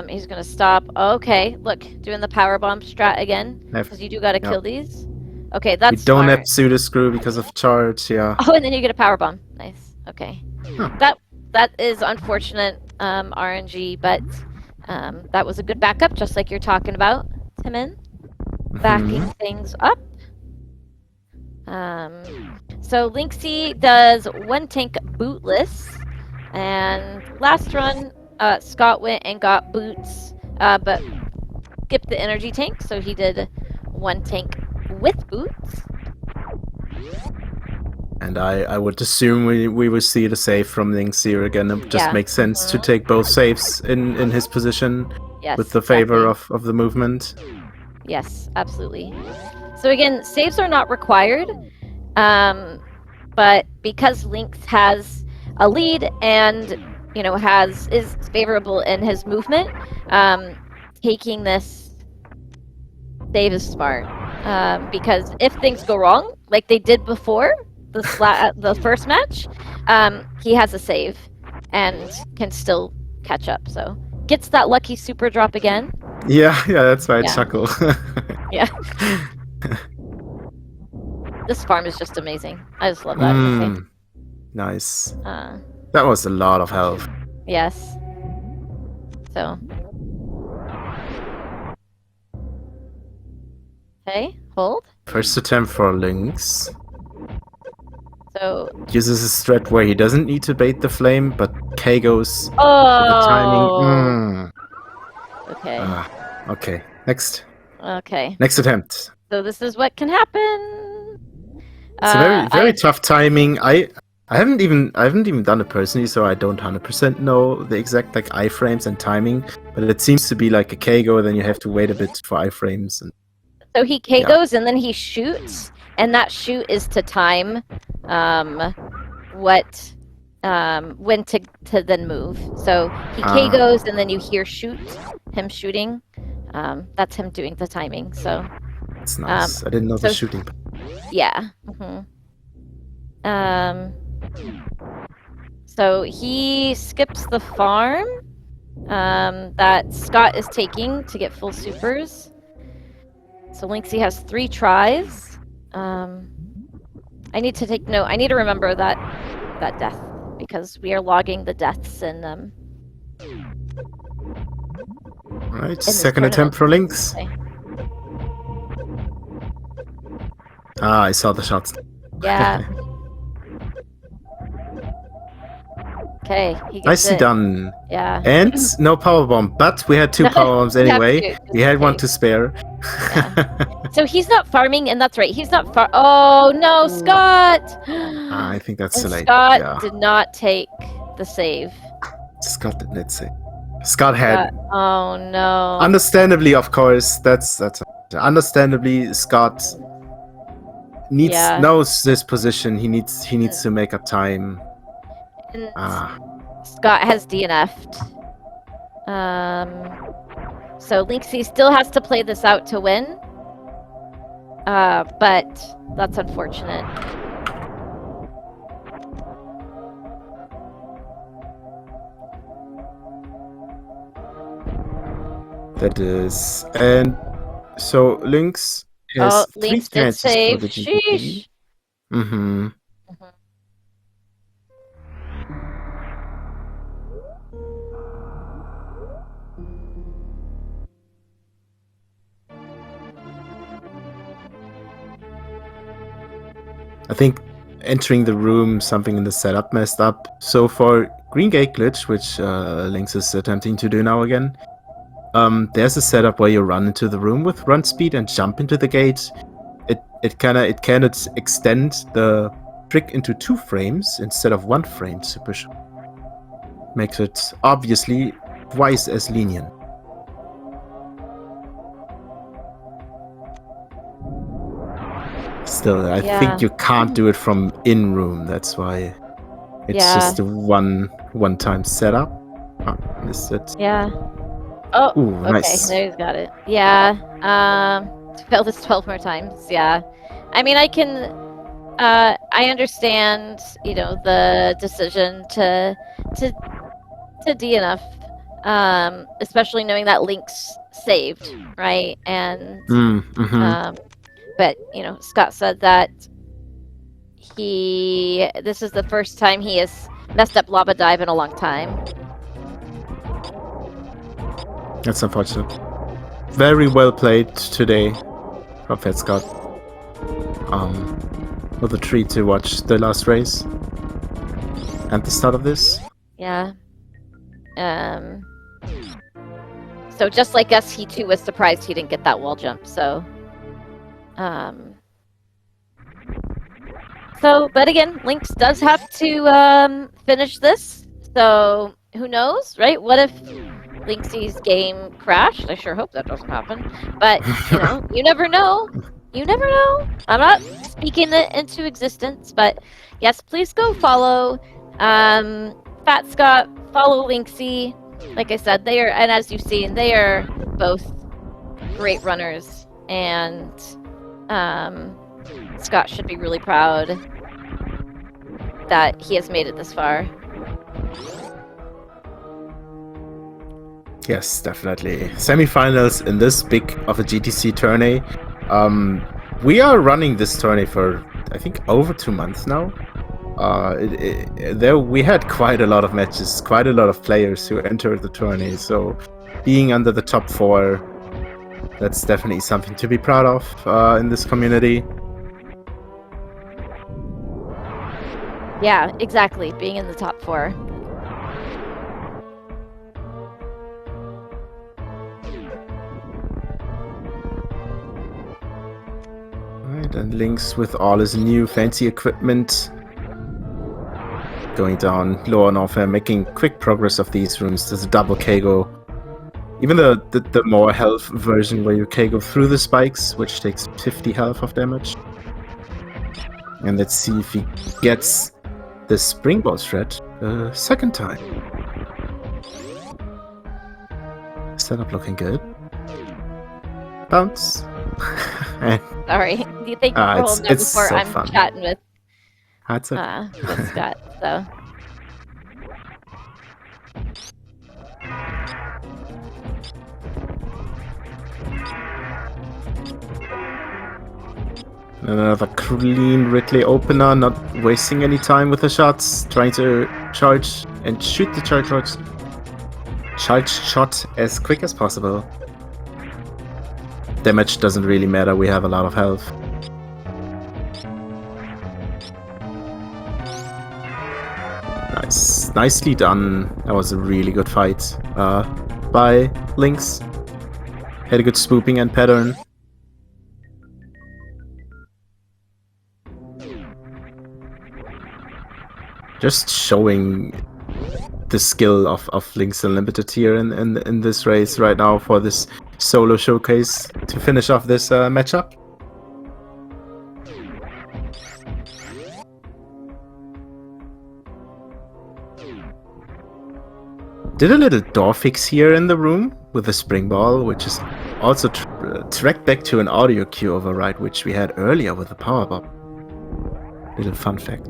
[SPEAKER 1] He's gonna stop. Okay, look, doing the power bomb strat again because you do gotta kill these. Okay,
[SPEAKER 2] We
[SPEAKER 1] that's
[SPEAKER 2] don't
[SPEAKER 1] smart.
[SPEAKER 2] have pseudo screw because of charge. Yeah.
[SPEAKER 1] Oh, and then you get a power bomb. Nice. Okay,
[SPEAKER 2] Huh.
[SPEAKER 1] that is unfortunate RNG, but that was a good backup, just like you're talking about, Timon. Backing things up. So Lynxy does one tank bootless, and last run Scott went and got boots, but skipped the energy tank, so he did one tank with boots.
[SPEAKER 2] And I would assume we will see the save from Lynxy here again. It just makes sense to take both saves in his position with the favor of the movement.
[SPEAKER 1] Yes, absolutely. So again, saves are not required, but because Lynx has a lead and is favorable in his movement, taking this save is smart. Because if things go wrong, like they did before the first match, he has a save and can still catch up. So gets that lucky super drop again.
[SPEAKER 2] Yeah, that's why I chuckle.
[SPEAKER 1] Yeah. This farm is just amazing. I just love that. Okay.
[SPEAKER 2] Nice. That was a lot of health.
[SPEAKER 1] Yes. So. Okay, hold.
[SPEAKER 2] First attempt for Lynx.
[SPEAKER 1] So.
[SPEAKER 2] Uses a strat where he doesn't need to bait the flame, but K goes
[SPEAKER 1] for
[SPEAKER 2] the timing.
[SPEAKER 1] Okay.
[SPEAKER 2] Okay. Next.
[SPEAKER 1] Okay.
[SPEAKER 2] Next attempt.
[SPEAKER 1] So this is what can happen.
[SPEAKER 2] It's a very tough timing. I haven't even done it personally, so I don't 100% know the exact iframes and timing. But it seems to be like a K-go, then you have to wait a bit for iframes. And
[SPEAKER 1] so he K-goes and then he shoots, and that shoot is to time when to then move. So he K-goes and then you hear him shooting. That's him doing the timing. So
[SPEAKER 2] it's nice. I didn't know the shooting.
[SPEAKER 1] Yeah. So he skips the farm that Scott is taking to get full supers. So Lynxy has 3 tries. I need to take note. I need to remember that death because we are logging the deaths in
[SPEAKER 2] Alright, second attempt for Lynx.
[SPEAKER 1] Okay.
[SPEAKER 2] I saw the shots.
[SPEAKER 1] Yeah. Okay.
[SPEAKER 2] Nicely done.
[SPEAKER 1] Yeah.
[SPEAKER 2] And no power bomb, but we had 2 power bombs anyway. We had one to spare.
[SPEAKER 1] Yeah. So he's not farming, and that's right. He's not far. Oh no, Scott!
[SPEAKER 2] I think that's too late.
[SPEAKER 1] Scott did not take the save.
[SPEAKER 2] Scott did not save. Scott had.
[SPEAKER 1] Oh no.
[SPEAKER 2] Understandably, of course. That's understandably Scott knows this position. He needs to make up time.
[SPEAKER 1] And Scott has DNF'd. So Lynxy still has to play this out to win. But that's unfortunate.
[SPEAKER 2] That is. And so Lynx has 3
[SPEAKER 1] Lynx did
[SPEAKER 2] chances
[SPEAKER 1] save.
[SPEAKER 2] for the GG.
[SPEAKER 1] Sheesh.
[SPEAKER 2] I think entering the room, something in the setup messed up. So for Green Gate Glitch, which Lynx is attempting to do now again, there's a setup where you run into the room with run speed and jump into the gate. It cannot extend the trick into 2 frames instead of 1 frame super short. Makes it obviously twice as lenient. Still, I think you can't do it from in room. That's why it's just a one time setup. Missed it.
[SPEAKER 1] Yeah. Oh,
[SPEAKER 2] ooh,
[SPEAKER 1] okay.
[SPEAKER 2] Nice.
[SPEAKER 1] There he's got it. Yeah. Failed this 12 more times. Yeah. I mean, I understand, the decision to DNF, especially knowing that Lynx saved, right? And
[SPEAKER 2] Mm-hmm.
[SPEAKER 1] but Scott said that this is the first time he has messed up Lava Dive in a long time.
[SPEAKER 2] That's unfortunate. Very well played today from phatscott. With a treat to watch the last race and the start of this.
[SPEAKER 1] Yeah. So just like us, he too was surprised he didn't get that wall jump. So, but again, Lynx does have to finish this. So who knows, right? What if Lynx's game crashed? I sure hope that doesn't happen. But you never know. You never know. I'm not speaking it into existence, but yes, please go follow phatscott, follow Lynxy. Like I said, they are, and as you've seen, they are both great runners, and Scott should be really proud that he has made it this far.
[SPEAKER 2] Yes, definitely. Semifinals in this big of a GTC tourney. We are running this tourney for, I think, over 2 months now. There we had quite a lot of matches, quite a lot of players who entered the tourney. So being under the top 4, that's definitely something to be proud of in this community.
[SPEAKER 1] Yeah, exactly. Being in the top 4.
[SPEAKER 2] Right, and Lynx with all his new fancy equipment. Going down lower north and making quick progress of these rooms. There's a double Kago. Even the more health version where you Kago through the spikes, which takes 50 health of damage. And let's see if he gets the springboard shred a second time. Setup looking good. Bounce.
[SPEAKER 1] Sorry. Do you think for holding there before
[SPEAKER 2] so
[SPEAKER 1] I'm
[SPEAKER 2] fun.
[SPEAKER 1] chatting with
[SPEAKER 2] That's okay.
[SPEAKER 1] with Scott? So.
[SPEAKER 2] Another clean Ridley opener, not wasting any time with the shots, trying to charge and shoot the charge shot as quick as possible. Damage doesn't really matter, we have a lot of health. Nice. Nicely done. That was a really good fight by Lynx. Had a good swooping and pattern. Just showing the skill of LynxXUnlimited here in this race right now for this solo showcase to finish off this matchup. Did a little door fix here in the room with the spring ball, which is also tracked back to an audio cue override, which we had earlier with the power bomb. Little fun fact.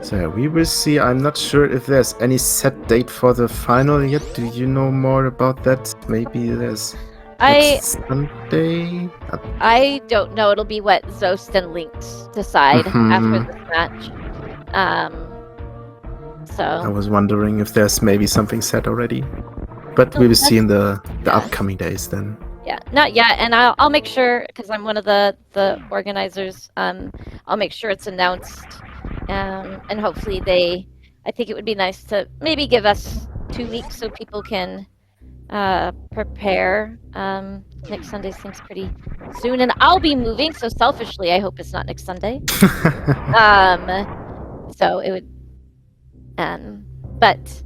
[SPEAKER 2] So we will see. I'm not sure if there's any set date for the final yet. Do you know more about that? Maybe there's next Sunday?
[SPEAKER 1] I don't know. It'll be what Zost and Lynx decide after this match. So
[SPEAKER 2] I was wondering if there's maybe something set already. But we will see in the upcoming days then.
[SPEAKER 1] Yeah, not yet, and I'll make sure, because I'm one of the organizers. I'll make sure it's announced, and hopefully I think it would be nice to maybe give us 2 weeks so people can prepare. Next Sunday seems pretty soon, and I'll be moving, so selfishly I hope it's not next Sunday. So it would, but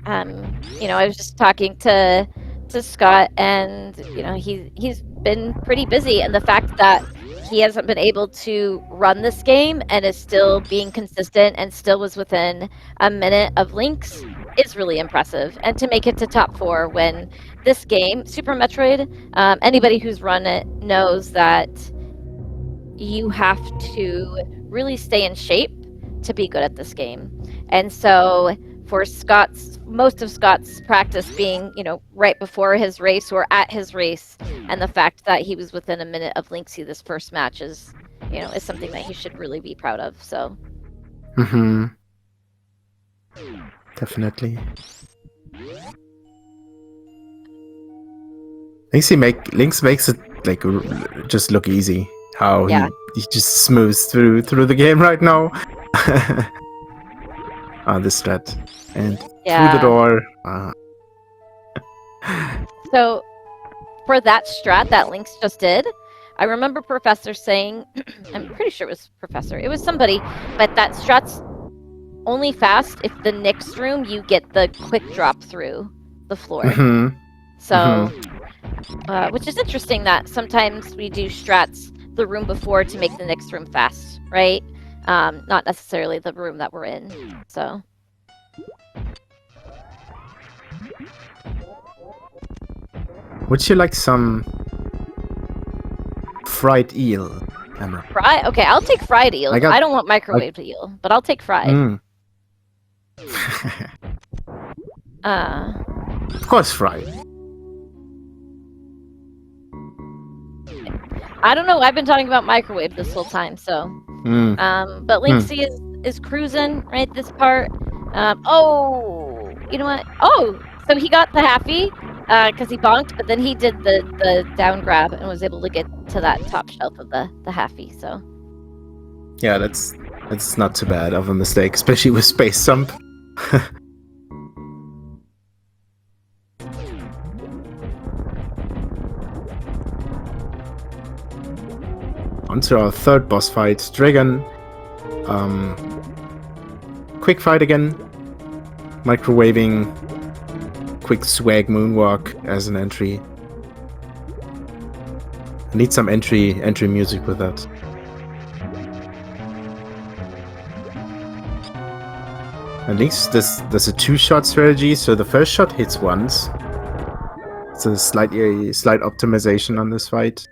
[SPEAKER 1] I was just talking to Scott, and he's been pretty busy, and the fact that he hasn't been able to run this game and is still being consistent and still was within a minute of Lynx is really impressive. And to make it to top 4 when this game, Super Metroid, anybody who's run it knows that you have to really stay in shape to be good at this game. And so for most of Scott's practice being, right before his race or at his race, and the fact that he was within a minute of Lynxy this first match is something that he should really be proud of. So.
[SPEAKER 2] Definitely. Lynx makes it like just look easy. How he just smooths through the game right now. This strat and through the door.
[SPEAKER 1] So for that strat that Lynx just did, I remember Professor saying, I'm pretty sure it was Professor, it was somebody, but that strat's only fast if the next room you get the quick drop through the floor. So, which is interesting that sometimes we do strats the room before to make the next room fast, right? Not necessarily the room that we're in. So.
[SPEAKER 2] Would you like some fried eel, Emma?
[SPEAKER 1] Okay, I'll take fried eel. I don't want microwaved eel, but I'll take fried.
[SPEAKER 2] Of course, fried.
[SPEAKER 1] I don't know. I've been talking about microwave this whole time, so. But Lynxy is cruising right this part. Oh, you know what? Oh, so he got the halfie because he bonked, but then he did the down grab and was able to get to that top shelf of the halfie. So.
[SPEAKER 2] Yeah, that's not too bad of a mistake, especially with space jump. Onto our third boss fight, Dragon. Quick fight again. Microwaving. Quick swag moonwalk as an entry. I need some entry music with that. At least there's a 2-shot strategy, so the first shot hits once. It's a slight optimization on this fight.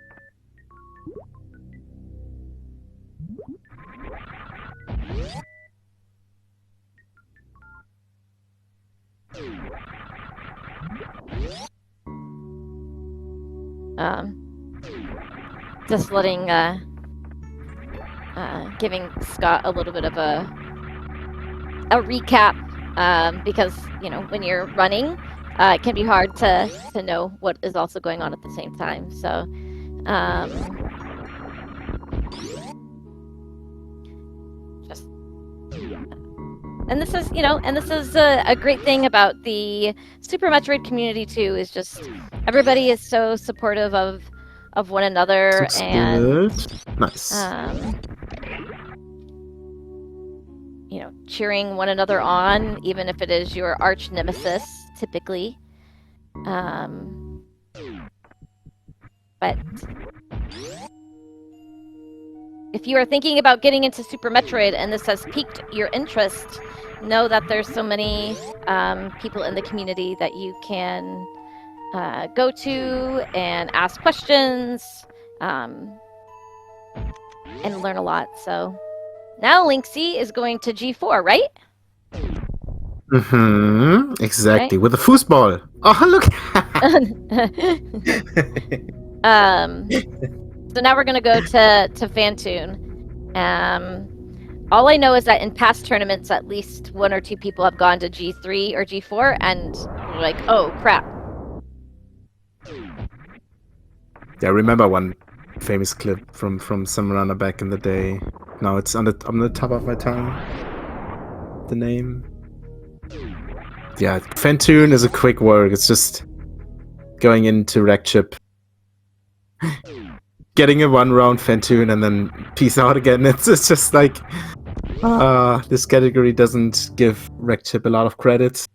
[SPEAKER 1] Just letting, giving Scott a little bit of a recap, because, when you're running, it can be hard to know what is also going on at the same time. So, and this is a great thing about the Super Metroid community too, is just everybody is so supportive of one another.
[SPEAKER 2] Looks
[SPEAKER 1] and
[SPEAKER 2] good. Nice.
[SPEAKER 1] Cheering one another on, even if it is your arch nemesis, typically. But if you are thinking about getting into Super Metroid and this has piqued your interest, know that there's so many people in the community that you can go to and ask questions and learn a lot. So now Lynxy is going to G4, right?
[SPEAKER 2] Exactly. Right? With a foosball. Oh, look.
[SPEAKER 1] So now we're going to go to Phantoon. All I know is that in past tournaments, at least 1 or 2 people have gone to G3 or G4, and we're like, oh, crap.
[SPEAKER 2] Yeah, I remember one famous clip from some runner back in the day. Now it's on the top of my tongue. The name. Yeah, Phantoon is a quick work. It's just going into Wreck Chip, getting a 1-round Phantoon, and then peace out again. It's just like, this category doesn't give Wreck Chip a lot of credit.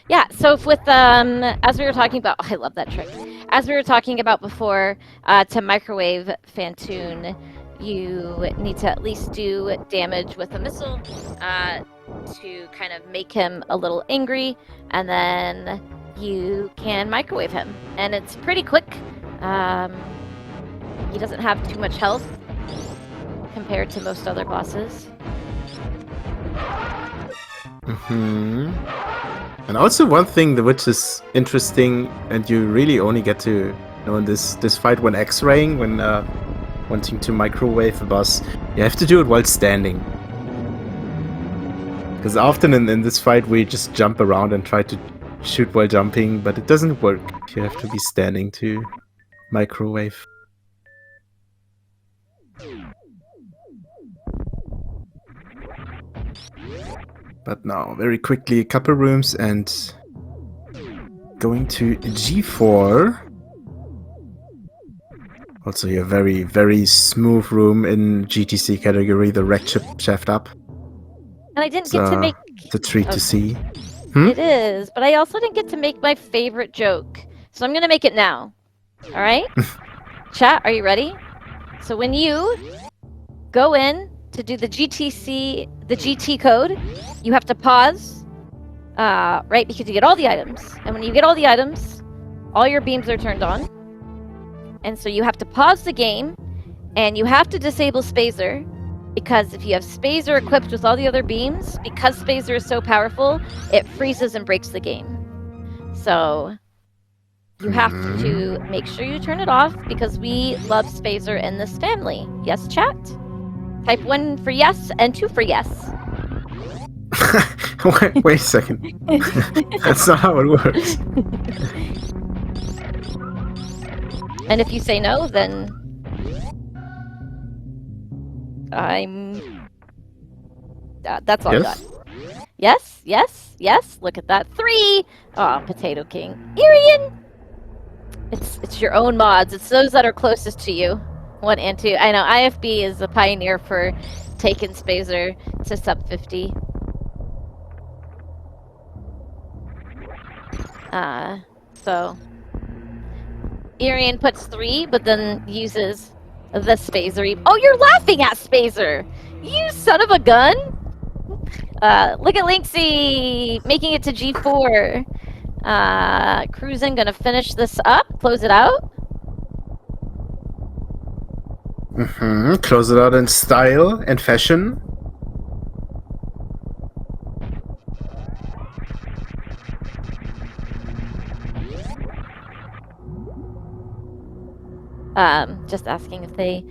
[SPEAKER 1] Yeah, so with as we were talking about, oh, I love that trick. As we were talking about before, to microwave Phantoon, you need to at least do damage with a missile to kind of make him a little angry, and then you can microwave him, and it's pretty quick. He doesn't have too much health compared to most other bosses.
[SPEAKER 2] And also one thing which is interesting, and you really only get to know in this fight when X-raying, when wanting to microwave a boss, you have to do it while standing. Because often in this fight we just jump around and try to shoot while jumping, but it doesn't work. You have to be standing to microwave. But now, very quickly, a couple rooms and going to G4. Also here, very, very smooth room in GTC category, the wreck chip shaft up.
[SPEAKER 1] And I didn't get to make...
[SPEAKER 2] It's a treat to see.
[SPEAKER 1] It is, but I also didn't get to make my favorite joke. So I'm going to make it now. All right? Chat, are you ready? So when you go in to do the GTC, the GT code, you have to pause, right? Because you get all the items. And when you get all the items, all your beams are turned on. And so you have to pause the game, and you have to disable Spazer, because if you have Spazer equipped with all the other beams, because Spazer is so powerful, it freezes and breaks the game. So you have to make sure you turn it off, because we love Spazer in this family. Yes, chat? Type 1 for yes and 2 for yes.
[SPEAKER 2] Wait a second. That's not how it works.
[SPEAKER 1] And if you say no, then that's all I got. Yes, yes, yes. Look at that. 3. Oh, Potato King. Irian! It's your own mods. It's those that are closest to you. 1 and 2. I know IFB is a pioneer for taking Spazer to sub 50. So Irian puts 3, but then uses the Spazer. Oh, you're laughing at Spazer! You son of a gun! Look at Lynxy making it to G4. Cruising, gonna finish this up, close it out.
[SPEAKER 2] Close it out in style and fashion.
[SPEAKER 1] Just asking if they...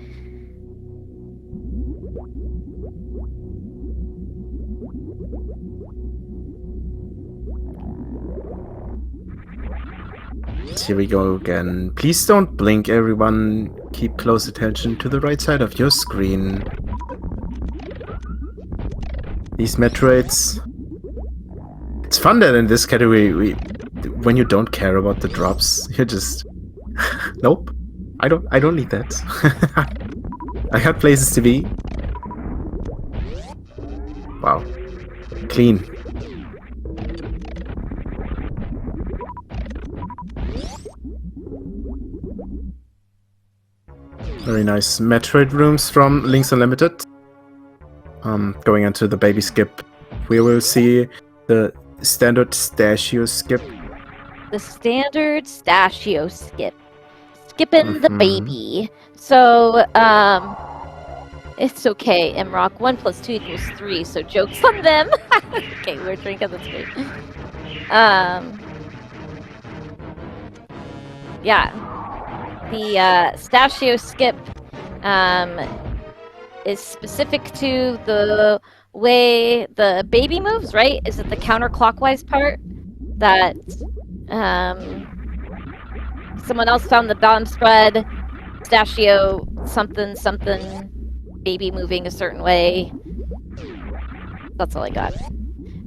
[SPEAKER 2] Here we go again. Please don't blink, everyone. Keep close attention to the right side of your screen. These Metroids... It's fun that in this category, when you don't care about the drops, you're just... Nope. I don't need that. I got places to be. Wow. Clean. Very nice Metroid rooms from LynxXUnlimited. Going into the baby skip, we will see the standard Stashio skip.
[SPEAKER 1] The standard Stashio skip. Skipping the baby. So, it's okay, Mrock. 1 + 2 = 3, so jokes on them. Okay, we're drinking, that's great. Yeah. The Stashio skip is specific to the way the baby moves, right? Is it the counterclockwise part that someone else found the bomb spread, Stashio something, baby moving a certain way. That's all I got.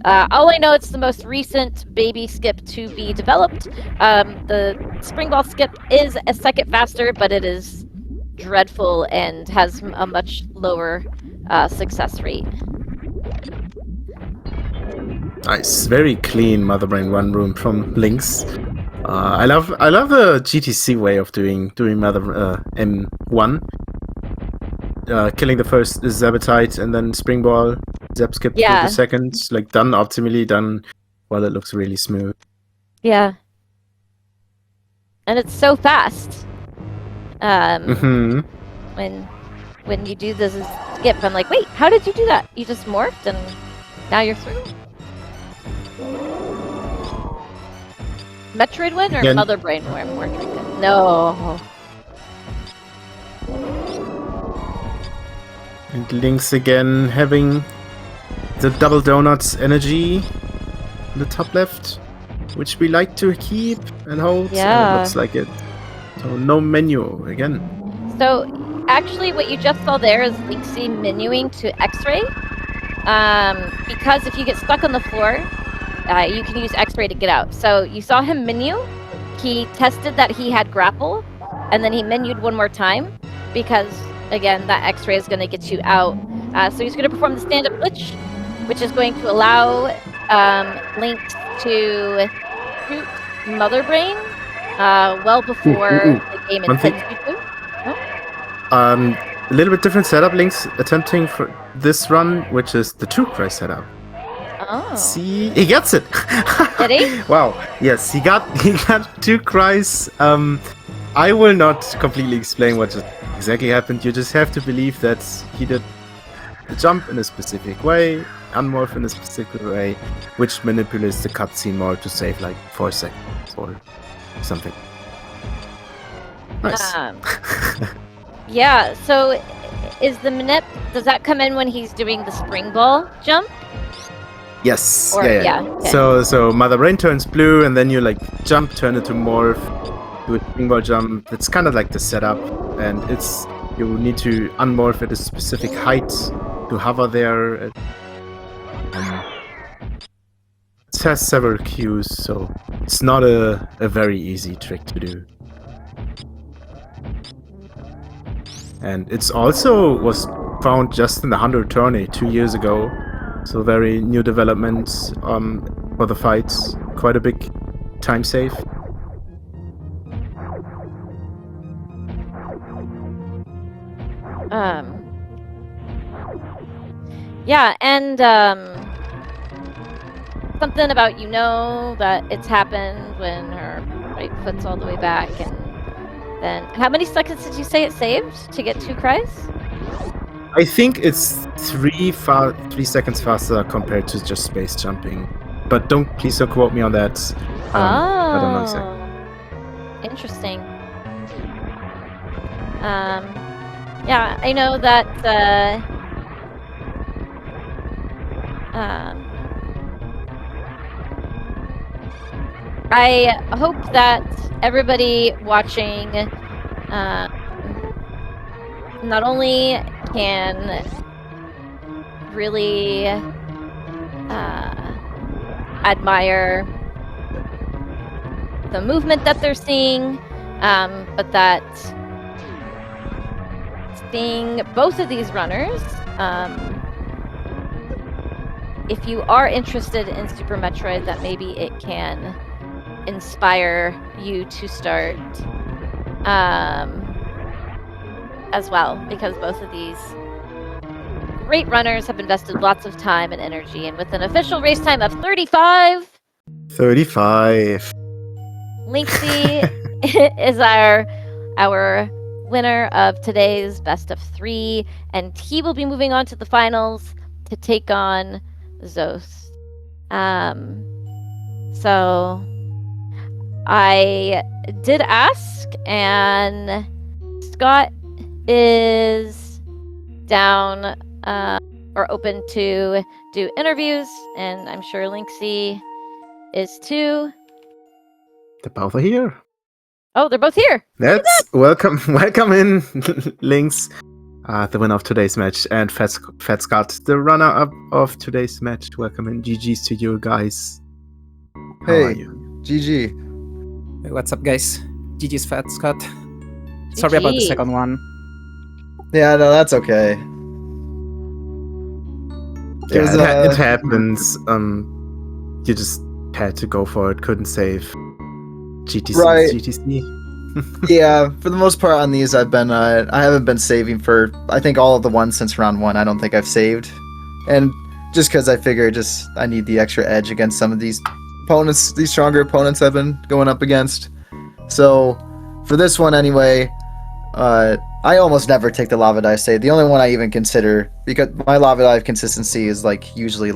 [SPEAKER 1] All I know, it's the most recent baby skip to be developed. The spring ball skip is a second faster, but it is dreadful and has a much lower success rate.
[SPEAKER 2] Nice, very clean Mother Brain Run room from Lynx. I love the GTC way of doing Mother M1. Killing the first Zabitite and then Spring Ball, Zap skip through the second, like done optimally, done well. It looks really smooth.
[SPEAKER 1] Yeah, and it's so fast. When you do this skip, I'm like, wait, how did you do that? You just morphed and now you're through? Metroid win or Mother Brain win? No.
[SPEAKER 2] And Lynx again having the double donuts energy in the top left, which we like to keep and hold.
[SPEAKER 1] Yeah.
[SPEAKER 2] And it looks like it. So no menu again.
[SPEAKER 1] So actually what you just saw there is LynxXU menuing to X-ray. Because if you get stuck on the floor, you can use X-ray to get out. So you saw him menu. He tested that he had grapple, and then he menued one more time because, again, that X-ray is going to get you out. So he's going to perform the stand-up glitch, which is going to allow Lynx to shoot Mother Brain well before the game intends you to.
[SPEAKER 2] A little bit different setup. Lynx attempting for this run, which is the 2-cry setup.
[SPEAKER 1] Oh.
[SPEAKER 2] See, he gets it.
[SPEAKER 1] Did he?
[SPEAKER 2] Wow. Yes, he got 2 cries. I will not completely explain what exactly happened. You just have to believe that he did the jump in a specific way, unmorph in a specific way, which manipulates the cutscene more to save like 4 seconds or something. Nice.
[SPEAKER 1] Yeah, so is the manip, does that come in when he's doing the spring ball jump?
[SPEAKER 2] Yes.
[SPEAKER 1] Or,
[SPEAKER 2] yeah.
[SPEAKER 1] Okay.
[SPEAKER 2] So Mother Brain turns blue, and then you like jump, turn into morph, do a spring ball jump. It's kind of like the setup, and it's you need to unmorph at a specific height to hover there. It has several cues, so it's not a very easy trick to do. And it's also was found just in the 100 tourney 2 years ago. So very new development for the fights. Quite a big time save.
[SPEAKER 1] Yeah, and something about that it's happened when her right foot's all the way back, and then how many seconds did you say it saved to get 2 cries?
[SPEAKER 2] I think it's 3 seconds faster compared to just space jumping, but please don't quote me on that. I don't know exactly.
[SPEAKER 1] Interesting. Yeah, I know that. I hope that everybody watching not only can really admire the movement that they're seeing, but that seeing both of these runners, if you are interested in Super Metroid, that maybe it can inspire you to start as well, because both of these great runners have invested lots of time and energy, and with an official race time of 35, LynxXU is our winner of today's best of 3, and he will be moving on to the finals to take on Zos. So I did ask, and Scott is down or open to do interviews, and I'm sure LynxXU is too.
[SPEAKER 2] They're both here.
[SPEAKER 1] Oh, they're both here.
[SPEAKER 2] Welcome in, Lynx. the winner of today's match, and Fat Scott, the runner-up of today's match. Welcome and GG's to you guys. How are you?
[SPEAKER 3] GG.
[SPEAKER 4] Hey, what's up, guys? GG's Fat Scott. Sorry about the
[SPEAKER 1] GG.
[SPEAKER 4] second one.
[SPEAKER 3] Yeah, no, that's okay.
[SPEAKER 2] Yeah, it happens. You just had to go for it. Couldn't save. GTC.
[SPEAKER 3] Right.
[SPEAKER 2] GTC.
[SPEAKER 3] Yeah, for the most part on these, I haven't been saving for, I think, all of the ones since round 1. I don't think I've saved, and just because I figure I need the extra edge against some of these opponents, these stronger opponents I've been going up against. So for this one anyway, I almost never take the lava dive save. The only one I even consider, because my lava dive consistency is usually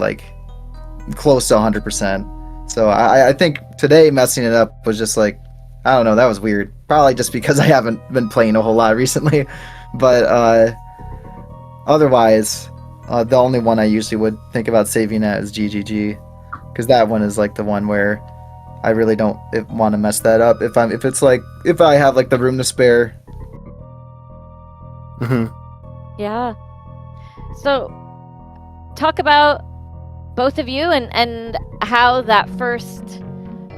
[SPEAKER 3] close to 100%. So I think today messing it up was just I don't know, that was weird. Probably just because I haven't been playing a whole lot recently. But otherwise, the only one I usually would think about saving at is GGG, because that one is the one where I really don't want to mess that up. If I have the room to spare.
[SPEAKER 1] Yeah. So, talk about both of you and how that first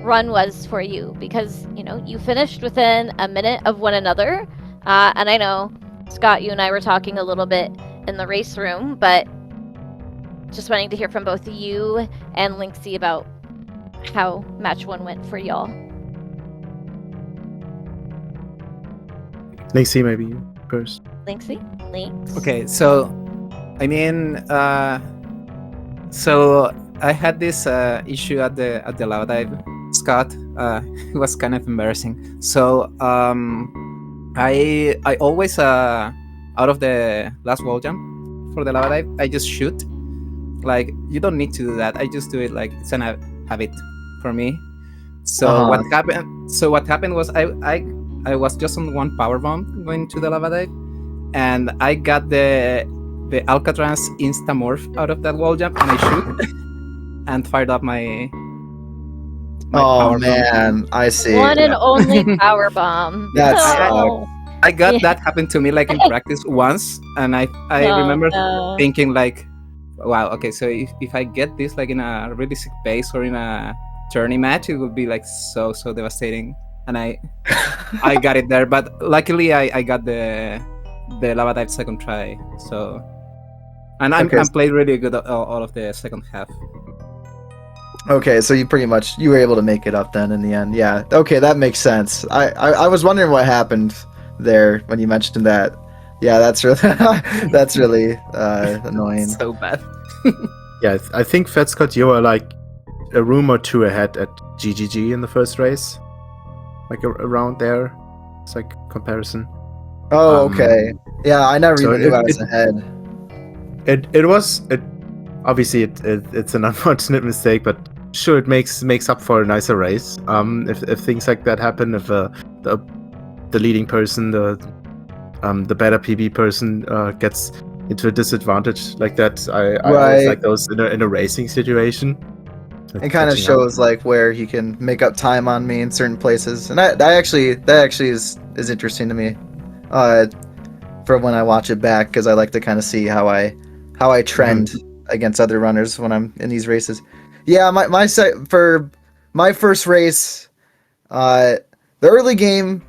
[SPEAKER 1] run was for you, because you finished within a minute of one another, and I know, Scott, you and I were talking a little bit in the race room, but just wanting to hear from both of you and Lynxy about how match 1 went for y'all.
[SPEAKER 2] Lynxy, maybe you first.
[SPEAKER 1] Lynxy? Lynx?
[SPEAKER 4] Okay, so I mean, so I had this issue at the lava dive, Scott. It was kind of embarrassing. So I always out of the last wall jump for the lava dive, I just shoot. You don't need to do that. I just do it it's an habit for me. So what happened? So what happened was I was just on one power bomb going to the lava dive, and I got the Alcatraz instamorph out of that wall jump, and I shoot and fired up my
[SPEAKER 3] Oh
[SPEAKER 4] power
[SPEAKER 3] man,
[SPEAKER 4] bomb.
[SPEAKER 3] I see.
[SPEAKER 1] One and only power bomb.
[SPEAKER 3] That's
[SPEAKER 1] No.
[SPEAKER 4] I got
[SPEAKER 1] Yeah.
[SPEAKER 4] that happen to me in practice once, and I remember thinking wow, okay, so if I get this in a really sick pace or in a tourney match, it would be so devastating. And I got it there, but luckily I got the lava dive second try. So, and I'm played really good all of the second half.
[SPEAKER 3] Okay, so you were able to make it up then in the end. Yeah. Okay, that makes sense. I was wondering what happened there when you mentioned that. Yeah, that's really annoying.
[SPEAKER 4] So bad.
[SPEAKER 2] Yeah, I think Fat Scott, you were a room or two ahead at GGG in the first race, around there. It's comparison.
[SPEAKER 3] Oh, okay. Yeah, I never
[SPEAKER 2] so
[SPEAKER 3] even knew I was ahead.
[SPEAKER 2] Obviously it's an unfortunate mistake, but sure, it makes up for a nicer race. If things like that happen, if the leading person, the better PB person gets into a disadvantage like that, I always like those in a racing situation.
[SPEAKER 3] It kind of shows where he can make up time on me in certain places, and that actually is interesting to me, for when I watch it back, because I like to kind of see how I trend against other runners when I'm in these races. Yeah, for my first race, the early game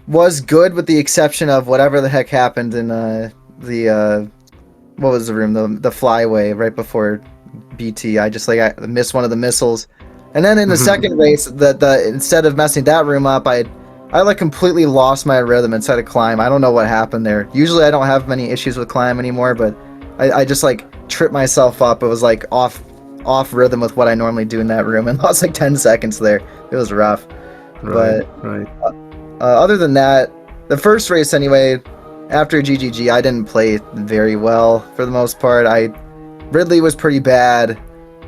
[SPEAKER 3] was good, with the exception of whatever the heck happened in the what was the room, the flyway right before BT. I missed one of the missiles, and then in the second race, instead of messing that room up, I completely lost my rhythm inside of climb. I don't know what happened there. Usually I don't have many issues with climb anymore, but I just tripped myself up. It was off rhythm with what I normally do in that room, and lost 10 seconds there. It was rough. Right. Other than that, the first race anyway, after GGG, I didn't play very well for the most part. Ridley was pretty bad.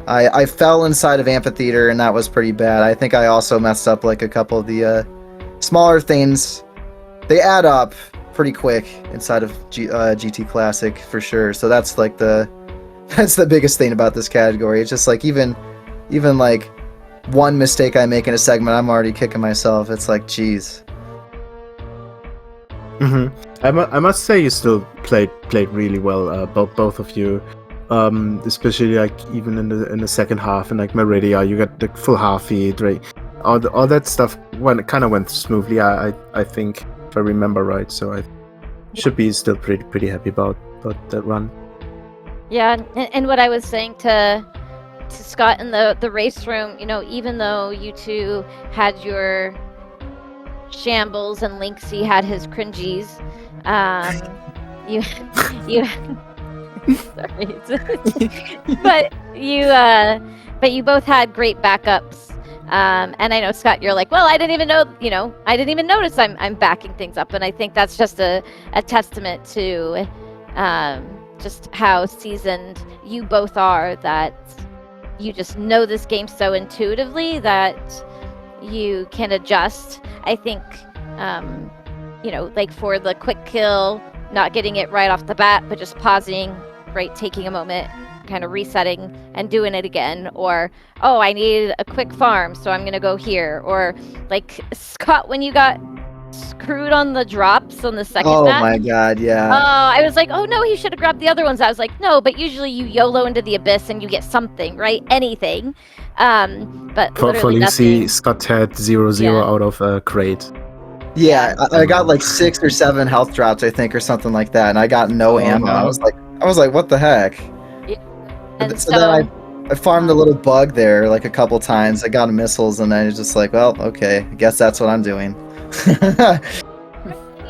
[SPEAKER 3] I fell inside of Amphitheater, and that was pretty bad. I think I also messed up a couple of the smaller things. They add up pretty quick inside of GT Classic for sure. So that's that's the biggest thing about this category. It's just even one mistake I make in a segment, I'm already kicking myself. It's geez.
[SPEAKER 2] I must say you still played really well, both of you. Especially like even in the second half and like Meridia, you got the full half feed, right? All that stuff kind of went smoothly. I think if I remember right. So I should be still pretty happy about that run.
[SPEAKER 1] Yeah, and what I was saying to Scott in the race room, even though you two had your shambles and Lynxy had his cringies, you sorry, but you both had great backups. And I know, Scott, you're like, well, I didn't even know, I didn't even notice I'm backing things up, and I think that's just a testament to just how seasoned you both are, that you just know this game so intuitively that you can adjust. I think, like for the quick kill, not getting it right off the bat, but just pausing, right, taking a moment, kind of resetting and doing it again. Or, oh, I need a quick farm, so I'm going to go here. Or like Scott, when you got screwed on the drops on the second match.
[SPEAKER 3] Oh my god, yeah.
[SPEAKER 1] I was like, oh no, he should have grabbed the other ones. I was like, no, but usually you YOLO into the abyss and you get something, right? Anything. But
[SPEAKER 2] For
[SPEAKER 1] literally
[SPEAKER 2] Lynxy,
[SPEAKER 1] nothing.
[SPEAKER 2] Scott had 0-0 out of a crate.
[SPEAKER 3] Yeah, I got like 6 or 7 health drops, I think, or something like that, and I got no ammo. I was like, what the heck?
[SPEAKER 1] Yeah. And
[SPEAKER 3] so then I farmed a little bug there like a couple times. I got missiles, and I was just like, well, okay, I guess that's what I'm doing.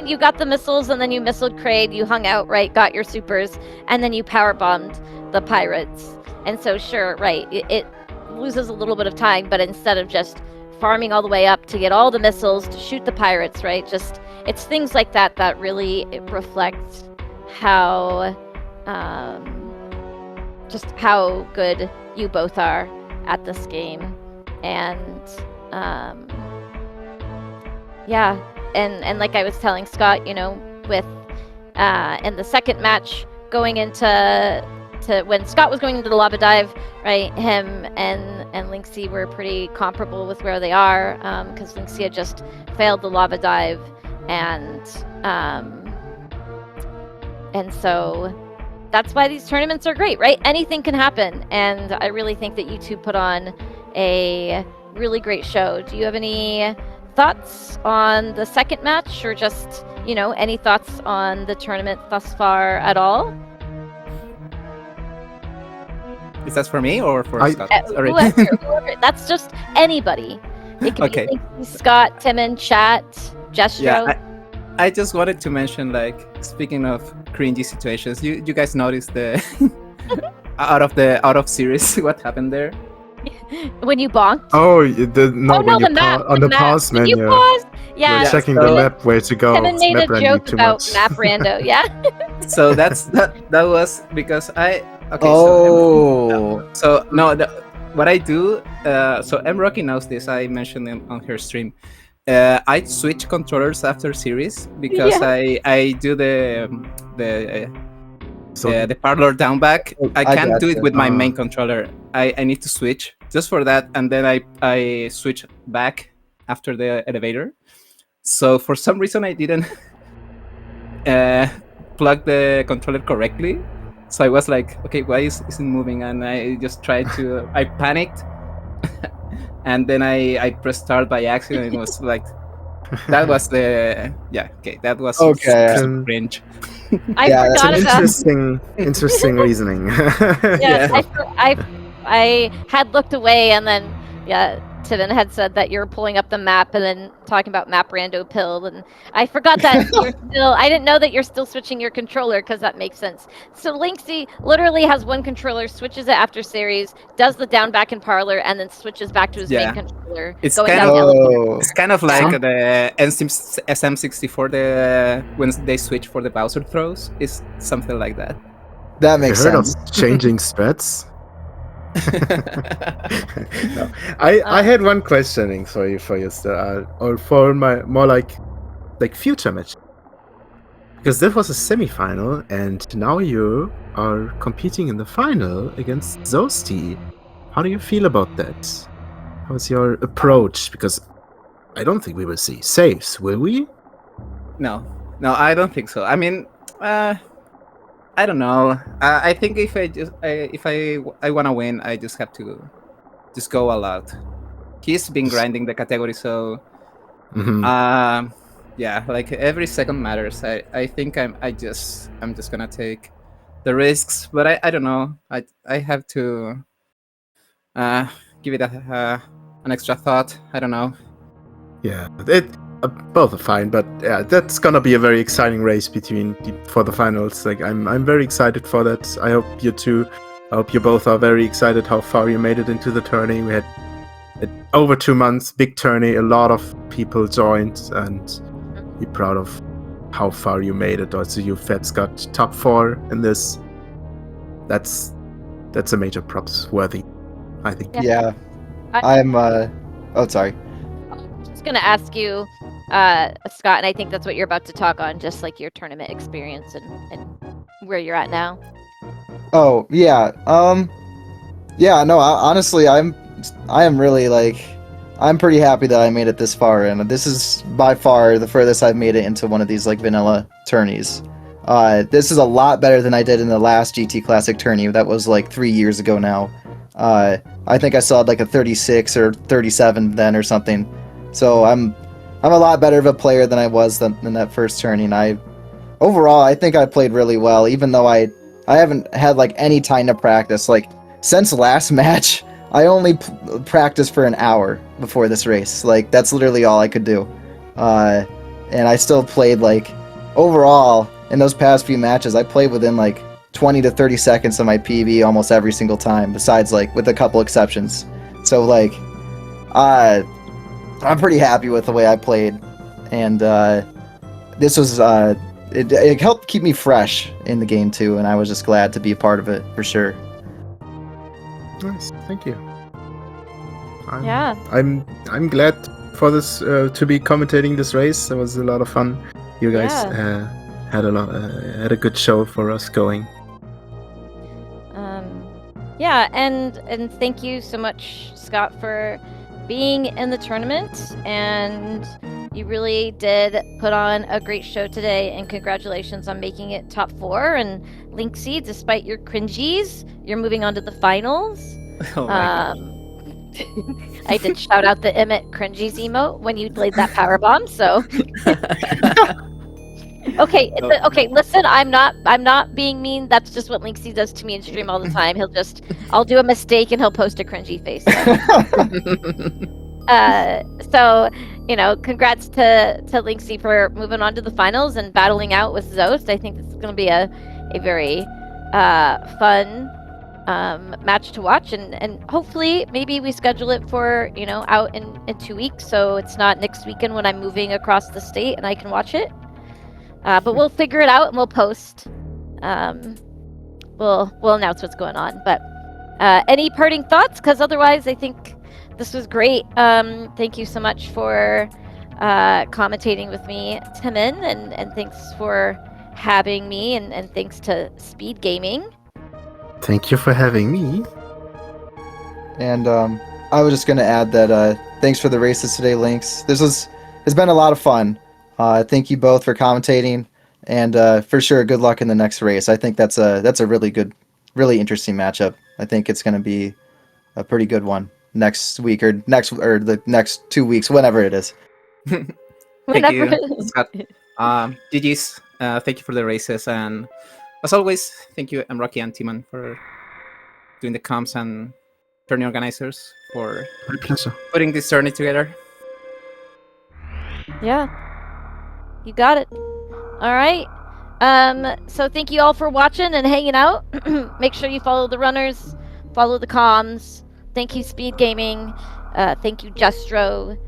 [SPEAKER 1] You got the missiles, and then you missiled Kraid, you hung out, right, got your supers, and then you power bombed the pirates. And so sure, right, it loses a little bit of time, but instead of just farming all the way up to get all the missiles to shoot the pirates, right, just it's things like that really reflects how just how good you both are at this game. And yeah, and like I was telling Scott, with in the second match going into when Scott was going into the lava dive, right, him and Lynxy were pretty comparable with where they are, because Lynxy had just failed the lava dive, and so that's why these tournaments are great, right? Anything can happen, and I really think that you two put on a really great show. Do you have any thoughts on the second match, or just, any thoughts on the tournament thus far at all?
[SPEAKER 4] Is that for me or for Scott? Sorry.
[SPEAKER 1] Whoever, that's just anybody. It could
[SPEAKER 4] Okay.
[SPEAKER 1] be Scott, Timon, chat, Gestro.
[SPEAKER 4] Yeah, I just wanted to mention, like, speaking of cringy situations, you guys noticed the out of series what happened there?
[SPEAKER 1] When you bonked.
[SPEAKER 2] The
[SPEAKER 1] map.
[SPEAKER 2] on the pause
[SPEAKER 1] When
[SPEAKER 2] menu.
[SPEAKER 1] you pause, yeah.
[SPEAKER 2] You're checking
[SPEAKER 4] so-
[SPEAKER 2] the map where to go.
[SPEAKER 1] Timon made
[SPEAKER 2] Map
[SPEAKER 1] a
[SPEAKER 2] ran
[SPEAKER 1] joke
[SPEAKER 2] too
[SPEAKER 1] about
[SPEAKER 2] much.
[SPEAKER 1] map rando, yeah.
[SPEAKER 4] So that was because what I do, so M Rocky knows this, I mentioned him on her stream. I switch controllers after series because I do the parlor down back. I can't do it with my main controller. I need to switch just for that, and then I switch back after the elevator. So for some reason I didn't plug the controller correctly. So I was like, okay, why isn't moving? And I just tried to, I panicked. And then I pressed start by accident. It was like, that was that was super cringe.
[SPEAKER 1] I forgot
[SPEAKER 2] it's
[SPEAKER 1] about
[SPEAKER 2] an interesting reasoning.
[SPEAKER 1] I had looked away, and then Timon had said that you're pulling up the map and then talking about map rando pill, and I forgot that I didn't know that you're still switching your controller, because that makes sense. So Lynxy literally has one controller, switches it after series, does the down back in parlor, and then switches back to his main controller.
[SPEAKER 4] It's kind of like the SM64, when they switch for the Bowser throws. It's something like that.
[SPEAKER 3] That makes sense.
[SPEAKER 2] Of changing strats. No. I had one questioning for you, or for my more like future match, because that was a semi-final, and now you are competing in the final against Zosti. How do you feel about that? How's your approach? Because I don't think we will see saves, will we?
[SPEAKER 4] No, No, I don't think so. I mean, I don't know. I think if I want to win, I just have to just go all out. He's been grinding the category, so yeah, like every second matters. I think I'm just gonna take the risks, but I don't know. I have to uh give it an extra thought. I don't know.
[SPEAKER 2] Yeah, both are fine, but yeah, that's gonna be a very exciting race for the finals. Like I'm very excited for that. I hope you too. I hope you both are very excited how far you made it into the tourney. We had over 2 months, big tourney, a lot of people joined, and be proud of how far you made it. Also, you Fats got top 4 in this. That's a major props worthy, I think.
[SPEAKER 3] Yeah. I'm oh, sorry.
[SPEAKER 1] Just gonna ask you, Scott, and I think that's what you're about to talk on, just like your tournament experience and where you're at now.
[SPEAKER 3] Oh, yeah. Yeah, no, honestly, I am really like, I'm pretty happy that I made it this far, and this is by far the furthest I've made it into one of these like vanilla tourneys. This is a lot better than I did in the last GT Classic tourney. That was like 3 years ago now. I think I saw like a 36 or 37 then or something. So I'm a lot better of a player than I was in that first tourney. And overall, I think I played really well, even though I haven't had like any time to practice. Like since last match, I only practiced for an hour before this race. Like that's literally all I could do. And I still played like overall in those past few matches. I played within like 20 to 30 seconds of my PB almost every single time, besides like with a couple exceptions. So like, I'm pretty happy with the way I played, and this was it helped keep me fresh in the game too, and I was just glad to be a part of it for sure.
[SPEAKER 2] Nice, thank you.
[SPEAKER 1] Yeah.
[SPEAKER 2] I'm glad for this to be commentating this race. It was a lot of fun. You guys had a good show for us going.
[SPEAKER 1] Yeah, and thank you so much, Scott, for being in the tournament, and you really did put on a great show today, and congratulations on making it top 4. And Lynxy, despite your cringies, you're moving on to the finals.
[SPEAKER 4] Oh my
[SPEAKER 1] I did shout out the Emmett cringies emote when you played that power bomb, so okay, okay, listen, I'm not being mean. That's just what Lynxy does to me in stream all the time. I'll do a mistake and he'll post a cringy face. So, congrats to Lynxy for moving on to the finals and battling out with Zost. I think this is going to be a very fun match to watch, and hopefully maybe we schedule it for out in 2 weeks, so it's not next weekend when I'm moving across the state and I can watch it. But we'll figure it out and we'll post. We'll announce what's going on. But any parting thoughts? Because otherwise, I think this was great. Thank you so much for commentating with me, Timon, and thanks for having me, and thanks to Speed Gaming.
[SPEAKER 2] Thank you for having me.
[SPEAKER 3] And I was just going to add that thanks for the races today, Lynx. It's been a lot of fun. Thank you both for commentating, and for sure, good luck in the next race. I think that's a really good, really interesting matchup. I think it's going to be a pretty good one next week or the next 2 weeks, whenever it is.
[SPEAKER 4] Thank you, Scott. GG's. Thank you for the races, and as always, thank you, Rocky and Timon, for doing the comms and tourney organizers for
[SPEAKER 2] My pleasure.
[SPEAKER 4] putting this journey together.
[SPEAKER 1] Yeah. You got it. All right. So thank you all for watching and hanging out. Make sure you follow the runners, follow the comms. Thank you, Speed Gaming. Thank you, Jestro.